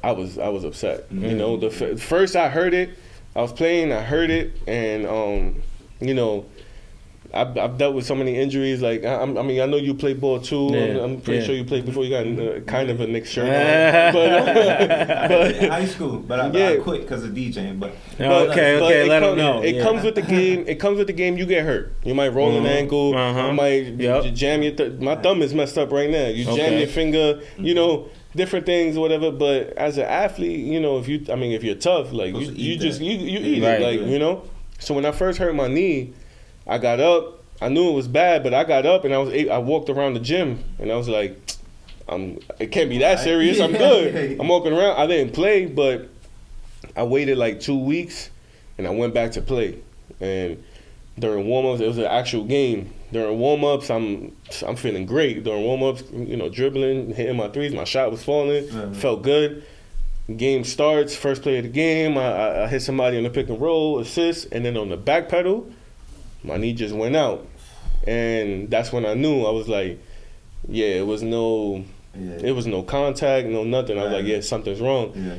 I was upset. You know, first I heard it. I was playing. I heard it, and you know, I've dealt with so many injuries. Like I mean, I know you play ball too. I'm pretty sure you played before you got kind of a Knicks shirt on. But in high school, but I quit because of DJing. But okay, let them know. It comes with the game. It comes with the game. You get hurt. You might roll an ankle. You might jam your. My thumb is messed up right now. You jam your finger. You know, different things, whatever. But as an athlete, you know, if you're tough, like you eat it, like you know. So when I first hurt my knee, I got up. I knew it was bad, but I got up and I walked around the gym and I was like, it can't be that serious. I'm good. I'm walking around. I didn't play, but I waited like 2 weeks and I went back to play. And during warm-ups, it was an actual game. During warm-ups, I'm feeling great. During warm-ups, you know, dribbling, hitting my threes, my shot was falling, felt good. game starts, first play of the game, I hit somebody on the pick and roll, assist, and then on the back pedal, my knee just went out. And that's when I knew. I was like, yeah, it was no contact, no nothing. I was like, yeah, something's wrong. Yeah.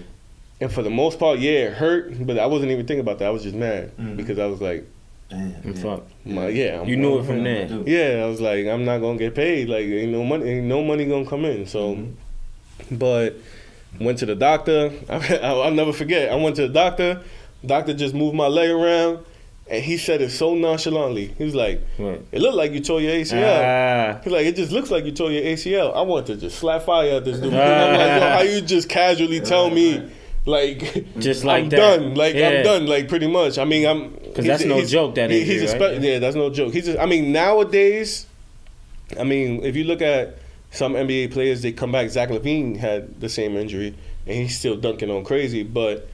And for the most part, yeah, it hurt, but I wasn't even thinking about that. I was just mad because I was like, damn, fuck. You knew it from there. Yeah, I was like, I'm not gonna get paid. Like, ain't no money gonna come in. So, but went to the doctor. I'll never forget. I went to the doctor. Doctor just moved my leg around. And he said it so nonchalantly. He was like, it looked like you tore your ACL. He's like, it just looks like you tore your ACL. I want to just slap fire at this dude. I'm like, yo, how you just casually tell me, like, just like I'm that. done. Like, I'm done, like, pretty much. I mean, because that's no joke, that injury, right? Yeah, that's no joke. I mean, nowadays, I mean, if you look at some NBA players, they come back. Zach LaVine had the same injury, and he's still dunking on crazy, but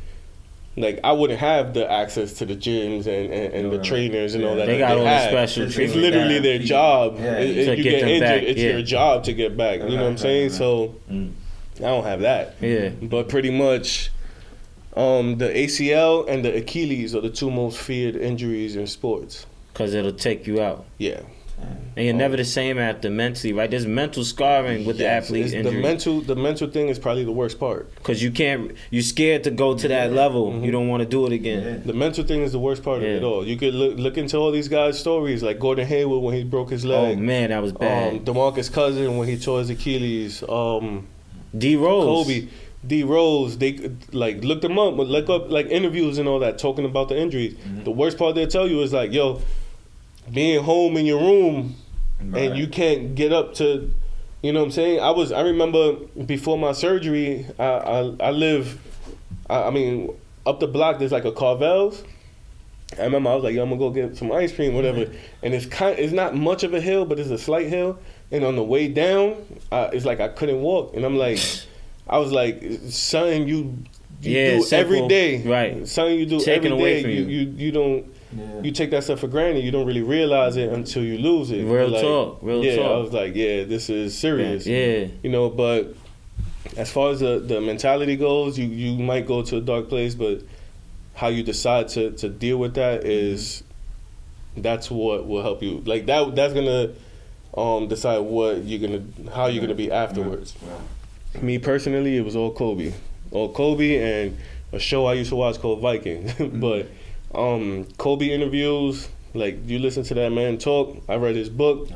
like, I wouldn't have the access to the gyms and the trainers and all that. They got all the special treatment. It's literally their job. If you get injured, back. it's your job to get back. You know what I'm saying? So I don't have that. Yeah. But pretty much, the ACL and the Achilles are the two most feared injuries in sports. Because it'll take you out. Yeah. And you're never the same after mentally, right? There's mental scarring with the athlete injury. The mental thing is probably the worst part. Because you're scared to go to that level. You don't want to do it again. Yeah. The mental thing is the worst part of it all. You could look into all these guys' stories, like Gordon Hayward when he broke his leg. Oh, man, that was bad. DeMarcus Cousins when he tore his Achilles. D. Rose. Kobe. D. Rose, they like look them up, look up like interviews and all that, talking about the injuries. The worst part they'll tell you is like, yo, being home in your room and you can't get up to, you know what I'm saying? I remember before my surgery, I live, I mean, up the block there's like a Carvel's. I remember I was like, yo, I'm gonna go get some ice cream, whatever. And it's not much of a hill, but it's a slight hill. And on the way down, it's like I couldn't walk. And I'm like, I was like, son, you do every day. Right. Son, you do Taken every away day. from you. You don't. Yeah. You take that stuff for granted. You don't really realize it until you lose it. Real talk. Yeah, I was like, yeah, this is serious. Yeah. You know, but as far as the mentality goes, you might go to a dark place, but how you decide to deal with that is that's what will help you. Like that's gonna decide how you're gonna be afterwards. Right. Me personally, it was all Kobe and a show I used to watch called Vikings, but. Kobe interviews, like you listen to that man talk. I read his book.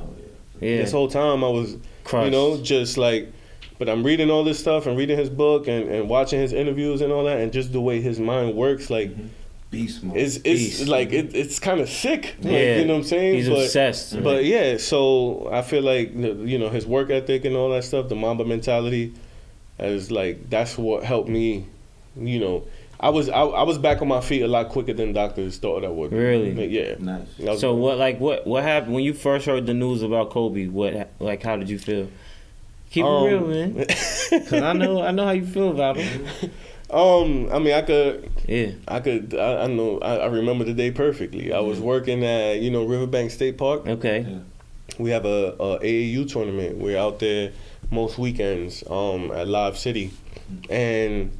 This whole time I was, crushed. You know, just like, but I'm reading all this stuff and reading his book and watching his interviews and all that, and just the way his mind works, like, beast mode. It's like it's kind of sick. Like, you know what I'm saying? He's obsessed. But yeah, so I feel like his work ethic and all that stuff, the Mamba mentality, is like that's what helped me. You know. I was back on my feet a lot quicker than doctors thought I would. Really? Yeah. Nice. So what happened when you first heard the news about Kobe? How did you feel? Keep it real, man. Because I know how you feel about him. I mean, I remember the day perfectly. I was working at Riverbank State Park. Okay. Yeah. We have a AAU tournament. We're out there most weekends at Live City, and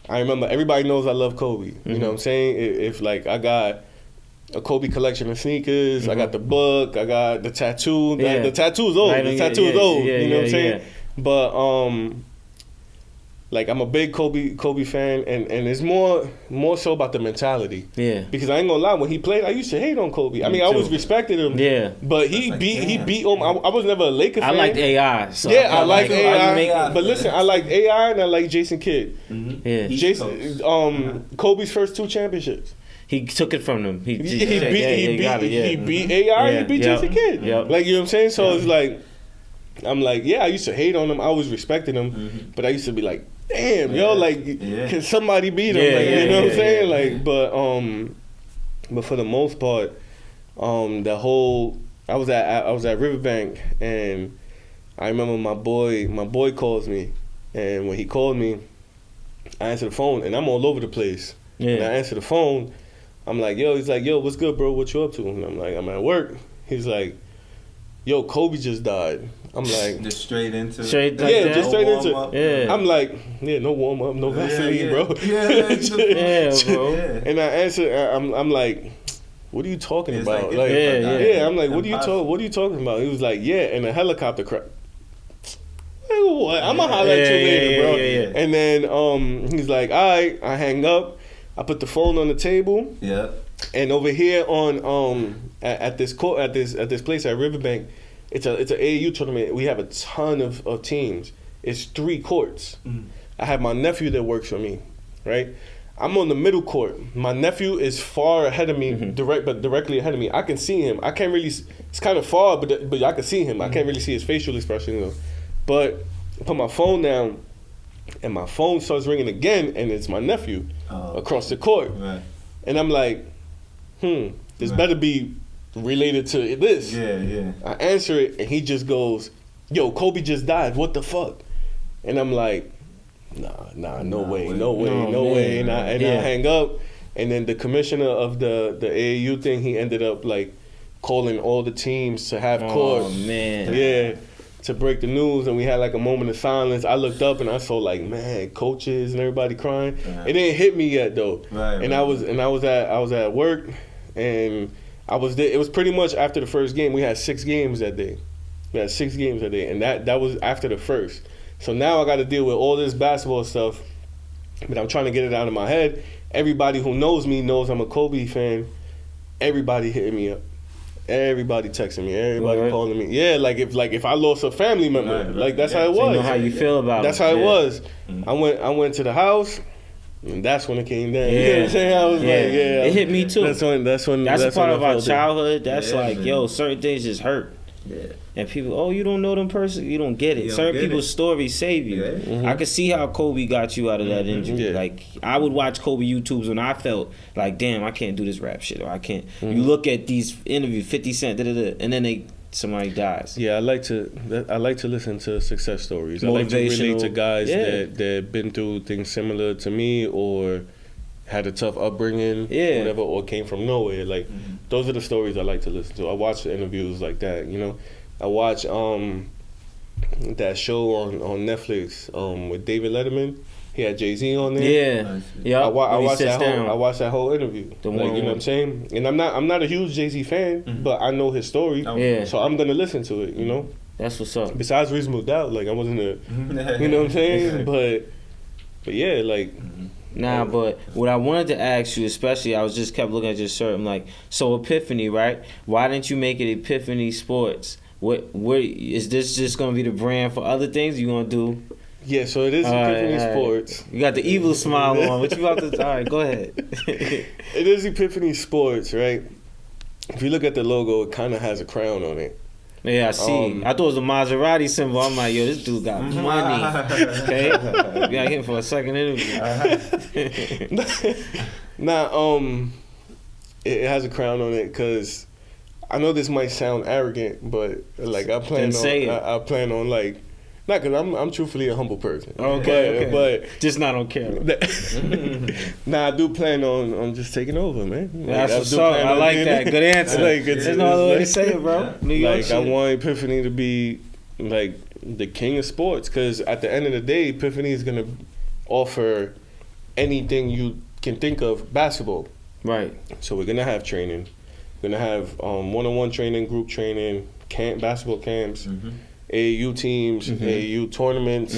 I remember everybody knows I love Kobe. You know what I'm saying? If like I got a Kobe collection of sneakers, I got the book, I got the tattoo. The tattoo is old. Right, the tattoo is old. You know what I'm saying? But like I'm a big Kobe fan, and it's more so about the mentality. Yeah. Because I ain't gonna lie, when he played, I used to hate on Kobe. I mean, I always respected him. Yeah. But he beat him. I was never a Laker fan. I liked AI. So I like AI. But listen, I like AI and I like Jason Kidd. Yeah. Jason, Kobe's first 2 championships. He took it from them. He beat AI. He beat Jason Kidd. Yep. Like, you know what I'm saying? So it's like, I'm like, yeah, I used to hate on him. I always respected him, but I used to be like, damn, yo, like, can somebody beat him? You know what I'm saying? Like, but for the most part, I was at Riverbank, and I remember my boy calls me, and when he called me, I answer the phone, and I'm all over the place. Yeah. And I answer the phone, I'm like, he's like, yo, what's good, bro? What you up to? And I'm like, I'm at work. He's like, yo, Kobe just died. I'm like, just straight into just straight into Yeah. I'm like, yeah, no warm up, no Vaseline, bro. Bro. And I answered, I'm like, what are you talking about? Like, I'm like, what are you talking about? He was like, yeah, and a helicopter crash. What? I'm gonna holler at you later, bro. Yeah. And then he's like, all right, I hang up. I put the phone on the table. Yeah. And over here on at this court at this place at Riverbank, it's an AAU tournament. We have a ton of teams. It's 3 courts. I have my nephew that works for me, right? I'm on the middle court. My nephew is far ahead of me, directly ahead of me. I can see him. I can't really. It's kind of far, but I can see him. I can't really see his facial expression though. But I put my phone down, and my phone starts ringing again, and it's my nephew across the court. Right. And I'm like, this better be related to this. Yeah. I answer it, and he just goes, yo, Kobe just died. What the fuck? And I'm like, nah, no way. And I hang up, and then the commissioner of the AAU thing, he ended up like calling all the teams to have court. Oh man. Yeah. To break the news, and we had like a moment of silence. I looked up and I saw like, man, coaches and everybody crying. It didn't hit me yet though. And I was at work, and I was there. It was pretty much after the first game. We had 6 games that day. And that was after the first. So now I got to deal with all this basketball stuff, but I'm trying to get it out of my head. Everybody who knows me knows I'm a Kobe fan. Everybody hitting me up. Everybody texting me, everybody calling me. Yeah, like if I lost a family member, like that's how it was. So you know how you feel about that's how it was. I went to the house, and that's when it came down. You know what I'm saying? I was like, it hit me too. That's a part of our childhood. That's like, yo, certain things just hurt. Yeah. And people, you don't know them person, you don't get it. Certain people's stories save you. I could see how Kobe got you out of that injury. Yeah. Like, I would watch Kobe YouTubes when I felt like, damn, I can't do this rap shit, or I can't. You look at these interviews, 50 Cent, and then somebody dies. Yeah, I like to listen to success stories. I like to relate to guys that been through things similar to me, or had a tough upbringing, whatever, or came from nowhere. Like, those are the stories I like to listen to. I watch the interviews like that, you know. I watch that show on Netflix with David Letterman. He had Jay-Z on there. Yeah. I watched that whole interview. You know what I'm saying? And I'm not a huge Jay-Z fan, but I know his story. So I'm gonna listen to it, you know? That's what's up. Besides Reasonable Doubt, like I wasn't you know what I'm saying? But yeah, like Nah, but what I wanted to ask you, especially, I was just kept looking at your shirt. I'm like, so Epiphany, right? Why didn't you make it Epiphany Sports? What is this just gonna be the brand for other things you gonna do? Yeah, so it is Epiphany Sports. You got the evil smile on. What you about to? All right, go ahead. It is Epiphany Sports, right? If you look at the logo, it kind of has a crown on it. Yeah, I see. I thought it was a Maserati symbol. I'm like, yo, this dude got money. Okay, we got him for a second interview. It has a crown on it because I know this might sound arrogant, but like I plan on like. Not because I'm truthfully a humble person. Okay. But just not on camera. I do plan on just taking over, man. That's what's up. I like that. Good answer. There's no other way to say it, bro. New York shit. I want Epiphany to be like the king of sports, because at the end of the day, Epiphany is gonna offer anything you can think of basketball. Right. So we're gonna have training. We're gonna have one-on-one training, group training, basketball camps. AAU teams, AAU tournaments,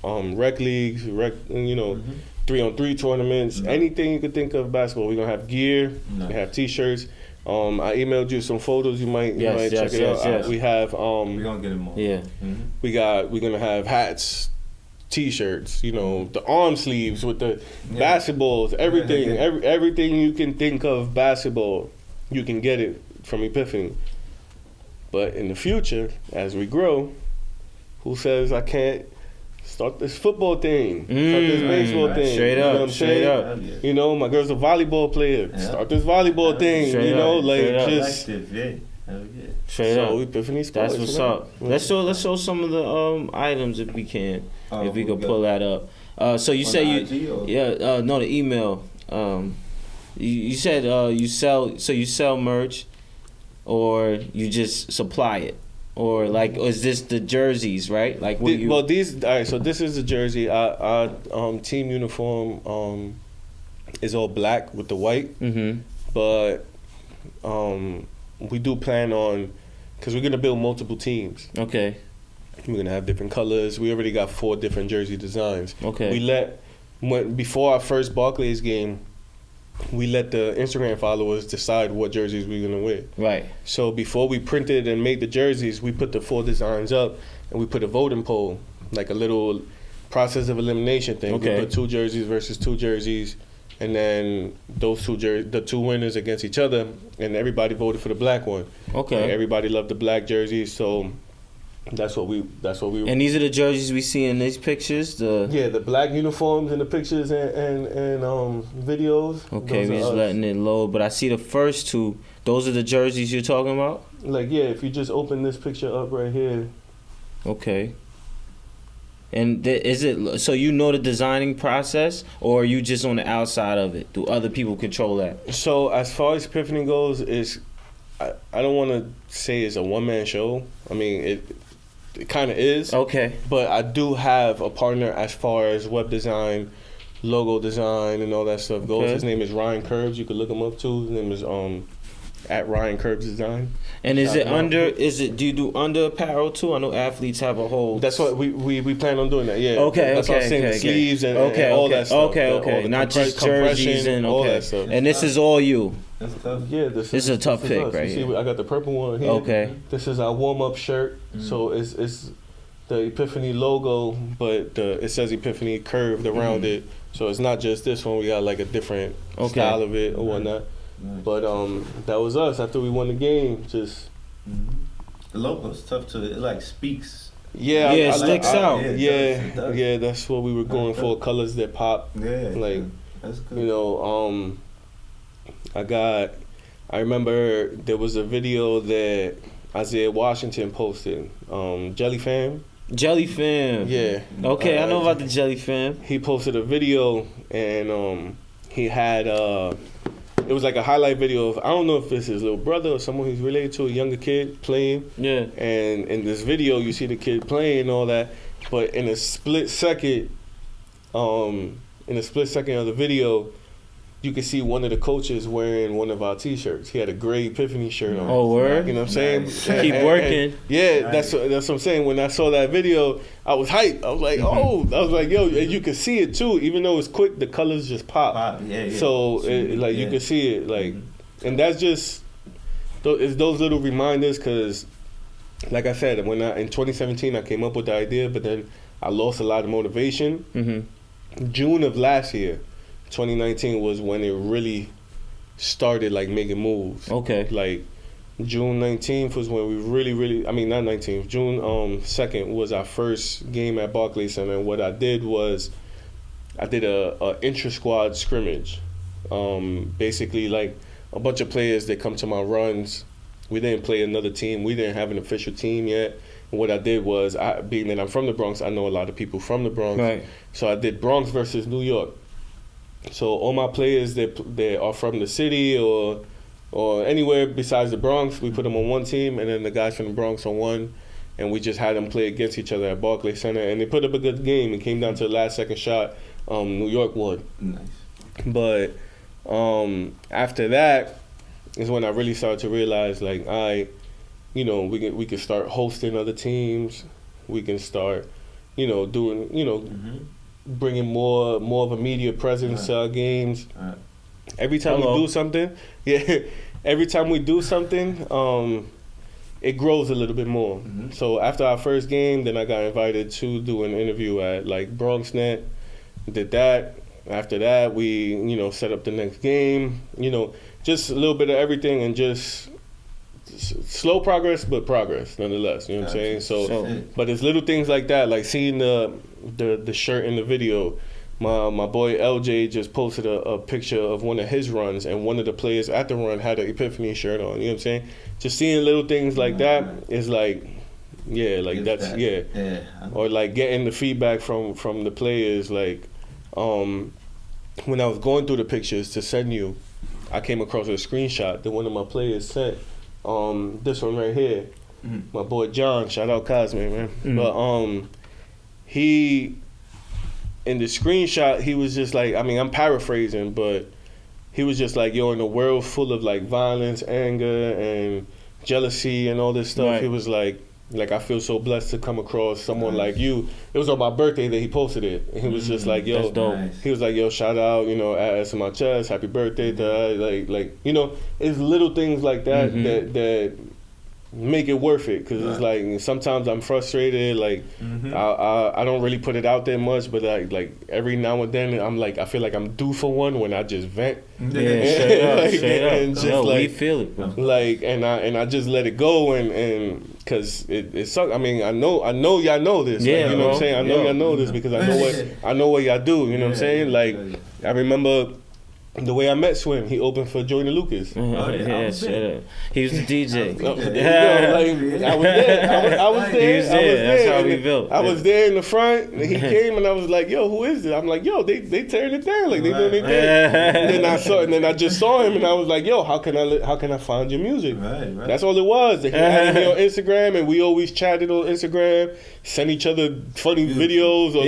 rec leagues, 3-on-3 tournaments, anything you could think of basketball. We're gonna have gear, we have T-shirts. I emailed you some photos. You might check it out. Yes. We have. We're gonna get them all. Yeah. We're gonna have hats, T-shirts. You know, the arm sleeves with the basketballs, everything, everything you can think of basketball, you can get it from Epiphany. But in the future, as we grow, who says I can't start this football thing, start this baseball thing? Straight up, you know what I'm saying? You know, my girl's a volleyball player. Start this volleyball thing. Straight you know, up. like just straight up. Epiphany Sports. That's what's up. Let's show some of the items if we can, if we could pull that up. So you say no, the email. You said you sell merch. Or you just supply it? Or like, or is this the jerseys, right? Like, what you? Well, these. All right, so this is the jersey. Our team uniform is all black with the white. Mm-hmm. But we do plan on, because we're gonna build multiple teams. Okay. We're gonna have different colors. We already got 4 different jersey designs. Okay. Before our first Barclays game, we let the Instagram followers decide what jerseys we're gonna wear. Right. So before we printed and made the jerseys, we put the 4 designs up and we put a voting poll, like a little process of elimination thing. Okay. We put 2 jerseys versus 2 jerseys, and then those the 2 winners against each other, and everybody voted for the black one. Okay. And everybody loved the black jerseys, so that's what we. And these are the jerseys we see in these pictures. The black uniforms in the pictures and videos. Okay, we're just letting it load. But I see the first 2. Those are the jerseys you're talking about. Like, yeah, if you just open this picture up right here. Okay. And is it so you know the designing process, or are you just on the outside of it? Do other people control that? So as far as Epiphany goes, I don't want to say it's a one-man show. I mean, it kind of is. Okay. But I do have a partner as far as web design, logo design, and all that stuff goes. Okay. His name is Ryan Curbs. You could look him up too. His name is at Ryan Curbs Design. And do you do under apparel too? I know athletes have a whole. That's what we plan on doing that. Yeah. Okay. That's what I'm saying. The sleeves and all that stuff. Okay. Not just jerseys and all that stuff. And this is all you. That's tough. Yeah, this is a tough pick, right? You see, I got the purple one here. Okay. This is our warm-up shirt. So it's the Epiphany logo, but it says Epiphany curved around it. So it's not just this one. We got like a different style of it or whatnot. But that was us after we won the game. Just the logo's tough too. It like speaks. Yeah, it sticks out. Yeah, that's what we were going for. Colors that pop. Yeah, like that's good. You know, I remember there was a video that Isaiah Washington posted. Jelly Fam. Jelly Fam. Yeah. Okay, I know about the Jelly Fam. He posted a video and he had it was like a highlight video of, I don't know if it's his little brother or someone he's related to, a younger kid playing. Yeah. And in this video, you see the kid playing and all that, but in a split second of the video, you can see one of the coaches wearing one of our T-shirts. He had a gray Epiphany shirt on. Oh, word? You know what I'm saying? Nice. Keep working. Nice. That's what I'm saying. When I saw that video, I was hyped. I was like, I was like, yo, and you can see it too. Even though it's quick, the colors just pop. Yeah. So, you can see it. Like, and that's just, it's those little reminders because, like I said, in 2017, I came up with the idea, but then I lost a lot of motivation. Mm-hmm. June of last year, 2019 was when it really started like making moves. Okay. Like June 19th was when we really, I mean not 19th, June 2nd was our first game at Barclays Center. And what I did was I did a intra-squad scrimmage. Basically like a bunch of players that come to my runs. We didn't play another team. We didn't have an official team yet. And what I did was, being that I'm from the Bronx, I know a lot of people from the Bronx. Right. So I did Bronx versus New York. So all my players that are from the city or anywhere besides the Bronx, we put them on one team, and then the guys from the Bronx on one, and we just had them play against each other at Barclays Center, and they put up a good game. It came down to the last second shot. New York won. Nice. But after that is when I really started to realize, like, we can start hosting other teams. We can start, doing, bringing more of a media presence to our games. Every time we do something, every time we do something, it grows a little bit more. Mm-hmm. So after our first game, then I got invited to do an interview at like BronxNet. Did that. After that, we set up the next game. Just a little bit of everything and just slow progress, but progress nonetheless. You know what I'm saying? So, but it's little things like that, like seeing the shirt in the video. My boy LJ just posted a picture of one of his runs, and one of the players at the run had an Epiphany shirt on. You know what I'm saying? Just seeing little things like that is like, or like getting the feedback from the players. Like, when I was going through the pictures to send you, I came across a screenshot that one of my players sent. This one right here. my boy John, shout out Cosme, man. But he, in the screenshot, he was just like, I mean, I'm paraphrasing, but he was just like, yo, in a world full of like violence, anger, and jealousy and all this stuff, Right. he was like, I feel so blessed to come across someone like you. It was on my birthday that he posted it. And he was just like, yo, That's dope. he was like, yo, shout out, you know, ass in my chest, happy birthday, like, you know, it's little things like that that make it worth it, because it's like sometimes I'm frustrated, like I don't really put it out there much, but like every now and then I'm like, I feel like I'm due for one when I just vent. Straight up, Like, straight up. and just No, we like, feel it, bro. like, and I just let it go, and because it sucks. I mean, I know y'all know this. Yeah, like, you know what I'm saying? I know y'all know this because I know what y'all do. You know what I'm saying? Like, I remember the way I met Swim, he opened for Jordan Lucas. Yeah, shut up. He was the DJ. I was there. I was there. He was there. That's how we built. I was there in the front, and he came, and I was like, "Yo, who is this?" I'm like, "Yo, they tearing it down, like they doing their thing." And then I just saw him, and I was like, "Yo, how can I find your music?" Right. That's all it was. He added me on Instagram, and we always chatted on Instagram, send each other funny videos, or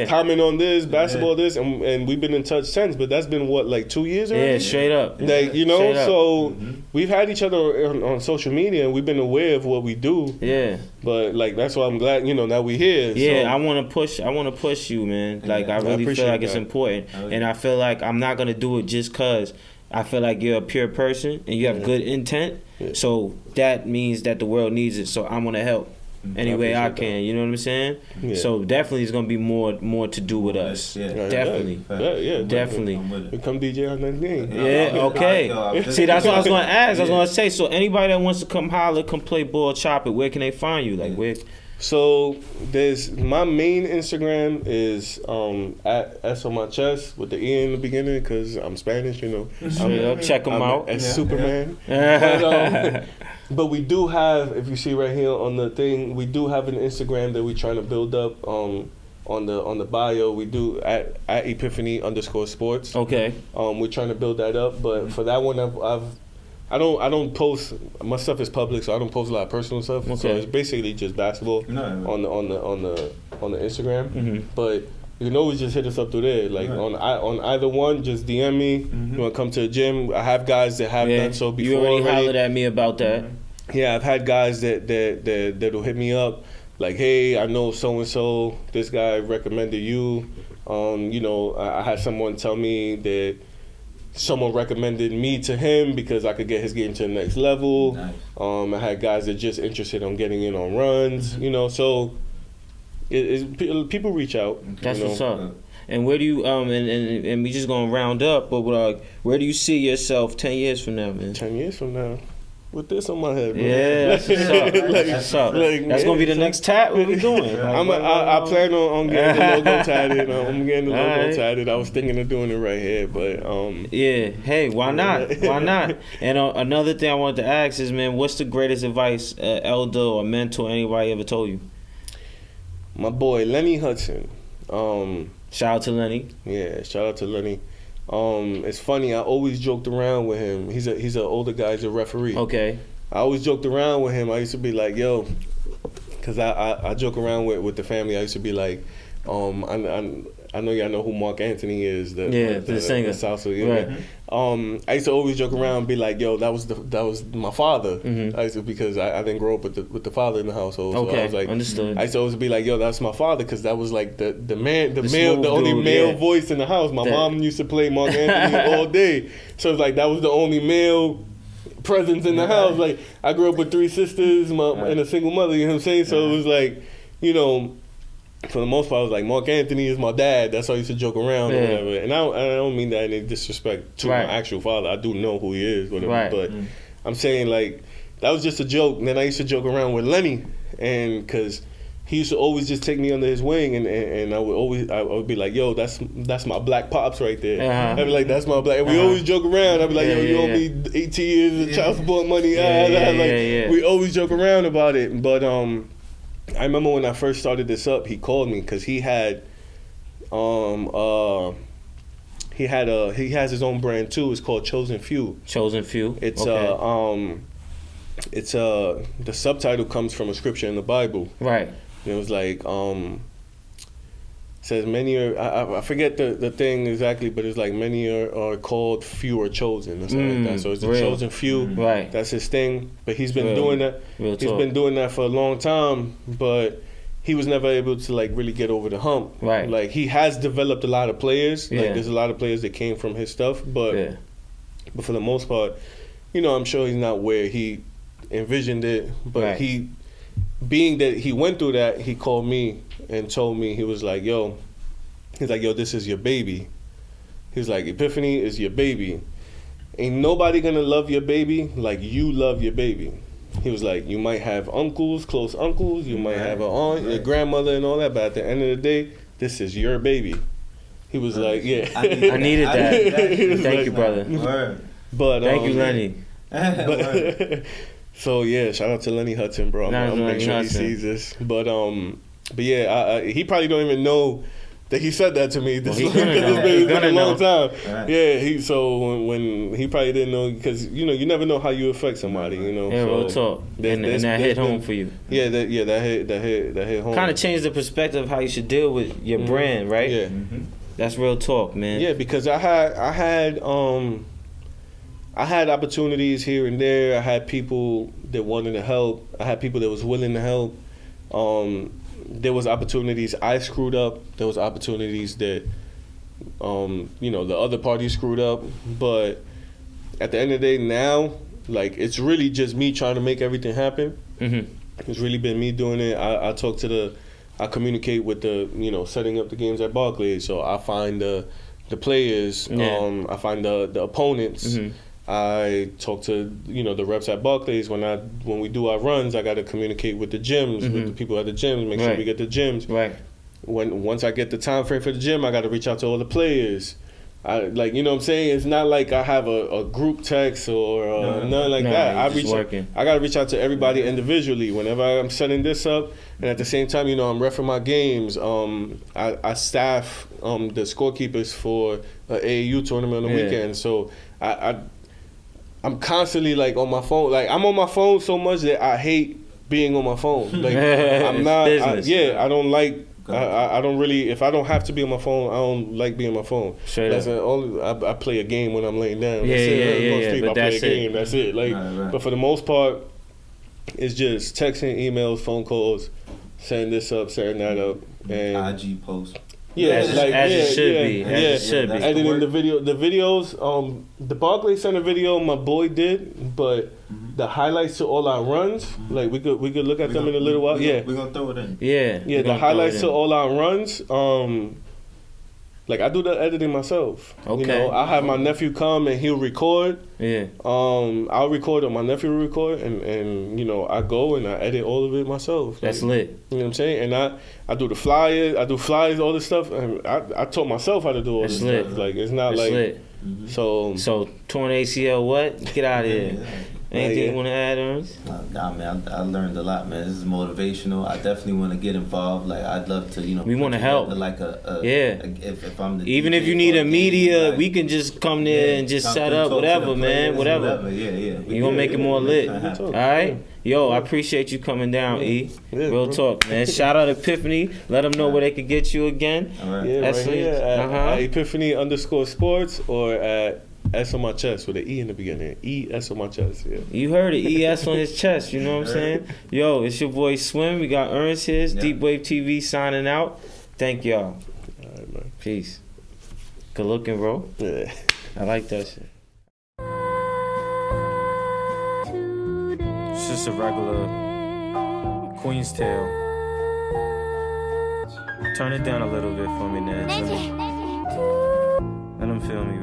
comment on this, basketball this, and we've been in touch since. But that's been what, like 2 years already? Yeah, straight up. Like, you know, so we've had each other on social media, and we've been aware of what we do. Yeah. But like, that's why I'm glad, you know, now we here. Yeah, so. I want to push you, man. Like, I really feel like it's important, and I feel like I'm not gonna do it just cause I feel like you're a pure person and you have good intent. Yeah. So that means that the world needs it. So I'm gonna help any way I can. You know what I'm saying? Yeah. So definitely, it's gonna be more to do with us. Yeah. Definitely. Definitely. We come DJ on that game. Yeah. Okay. See, that's what I was gonna ask. I was gonna say. So anybody that wants to come holler, come play ball, chop it, where can they find you? Like where? So there's my main Instagram is at S on my chest with the E in the beginning because I'm Spanish, you know. Check them out. As Superman. Yeah. But we do have, if you see right here on the thing, we do have an Instagram that we're trying to build up. On the bio, we do at EPIPHANY_sports. Okay. We're trying to build that up, but for that one, I don't post, my stuff is public, so I don't post a lot of personal stuff. Okay. So it's basically just basketball on the Instagram. But you can always just hit us up through there. Like on either one, just DM me. You want to come to the gym? I have guys that have done so before. You already hollered at me about that. Yeah, I've had guys that'll hit me up. Like, hey, I know so and so. This guy recommended you. You know, I had someone tell me that someone recommended me to him because I could get his game to the next level. Nice. I had guys that just interested on getting in on runs, you know. So people reach out. That's what's up. And where do you and we just gonna round up, but where do you see yourself 10 years from now, man? 10 years from now. With this on my head, bro. Yeah, that's what's up. That's up. That's gonna be the next tat. What we doing? I plan on getting the logo tatted. I'm getting the logo tatted. I was thinking of doing it right here, but yeah. Hey, why not? Why not? And another thing I wanted to ask is, man, what's the greatest advice elder or mentor anybody ever told you? My boy Lenny Hudson. Shout out to Lenny. Yeah, shout out to Lenny. It's funny. I always joked around with him. He's an older guy. He's a referee. Okay. I always joked around with him. I used to be like, yo, because I joke around with the family. I used to be like, I know y'all know who Mark Anthony is. The singer. The salsa, yeah. Right. I used to always joke around and be like, yo, that was my father. I used to, because I didn't grow up with the father in the household. So okay, I was like, understood. I used to always be like, yo, that's my father, because that was like the only male voice in the house. My mom used to play Mark Anthony all day. So it's like that was the only male presence in the house. Like, I grew up with 3 sisters and a single mother, you know what I'm saying? So it was like, you know, for the most part, I was like, Mark Anthony is my dad. That's how I used to joke around or whatever. And I don't mean that in any disrespect to my actual father. I do know who he is, whatever. Right. But I'm saying, like, that was just a joke. And then I used to joke around with Lenny, and because he used to always just take me under his wing, and I would be like, yo, that's my black pops right there. I'd be like, that's my black. And we always joke around. I'd be like, yo, you owe me 18 years of child support money. We always joke around about it. But I remember when I first started this up, he called me because he has his own brand too. It's called Chosen Few. Chosen Few. It's it's the subtitle comes from a scripture in the Bible. Right. And it was like says many are, I forget the thing exactly, but it's like many are called, few are chosen, or something like that. So it's the chosen few. Right. That's his thing. But he's been doing that. He's been doing that for a long time, but he was never able to like really get over the hump. Right. Like he has developed a lot of players. Yeah. Like there's a lot of players that came from his stuff, but for the most part, you know, I'm sure he's not where he envisioned it. But he, being that he went through that, he called me and told me, he was like, yo, this is your baby. He's like, Epiphany is your baby. Ain't nobody gonna love your baby like you love your baby. He was like, you might have uncles, close uncles, you might have an aunt, your grandmother and all that, but at the end of the day, this is your baby. He was like, yeah. I needed that. Thank you, brother. Word. But thank you, Lenny. So yeah, shout out to Lenny Hudson, bro. I'm gonna make sure he sees this. But yeah, he probably don't even know that he said that to me. This has been a long time. Right. Yeah, so when he probably didn't know, because you know you never know how you affect somebody. You know, yeah, real talk. And that hit home for you. Yeah, that hit home. Kind of changed the perspective of how you should deal with your brand, right? Yeah, that's real talk, man. Yeah, because I had opportunities here and there. I had people that wanted to help. I had people that was willing to help. There was opportunities I screwed up. There was opportunities that, you know, the other party screwed up. But at the end of the day, now, like, it's really just me trying to make everything happen. It's really been me doing it. I talk to I communicate with the, you know, setting up the games at BARCLAYS. So I find the players. I find the opponents. I talk to, you know, the reps at BARCLAYS. When we do our runs, I got to communicate with the gyms, with the people at the gyms, make sure we get the gyms. Right. Once I get the time frame for the gym, I got to reach out to all the players. Like, you know what I'm saying? It's not like I have a group text or nothing like that. I got to reach out to everybody individually whenever I'm setting this up. And at the same time, you know, I'm reffing my games. I staff the scorekeepers for an AAU tournament on the weekend. So I'm constantly like on my phone. Like I'm on my phone so much that I hate being on my phone. Like I'm not. I don't like. I don't really. If I don't have to be on my phone, I don't like being on my phone. I play a game when I'm laying down. I play a game. That's it. Like, but for the most part, it's just texting, emails, phone calls, setting this up, setting that up, and IG posts. Yeah, as it should be. As it should be. And then the videos, the Barclays Center video my boy did, but the highlights to all our runs, like we could look at them in a little while. We're gonna throw it in. Yeah, the highlights to all our runs. Like I do the editing myself. Okay. You know, I have my nephew come and he'll record. Yeah. I'll record or my nephew will record and you know, I go and I edit all of it myself. That's lit. You know what I'm saying? And I do the flyers, all this stuff, and I taught myself how to do all this stuff. Like it's not that's like lit. So torn ACL what? Get out of here. Anything you want to add, Ernst? Nah, man, I learned a lot, man. This is motivational. I definitely want to get involved. Like, I'd love to, you know. We want to help. Like if I'm the even if you need a media, we can just come there and just set up whatever, man. Whatever. Yeah. You gonna make it more lit. All right? Yo, I appreciate you coming down, E. Real talk, man. Shout out Epiphany. Let them know where they could get you again. All right. Yeah, right here at Epiphany_sports or at S on my chest with an E in the beginning. ES on my chest. Yeah. You heard it. ES on his chest. You know what I'm saying? Yo, it's your boy Swim. We got Ernst here. Deep Wave TV signing out. Thank y'all. All right, man. Peace. Good looking, bro. Yeah. I like that shit. It's just a regular Queen's Tale. Turn it down a little bit for me, Ned. Let them feel me,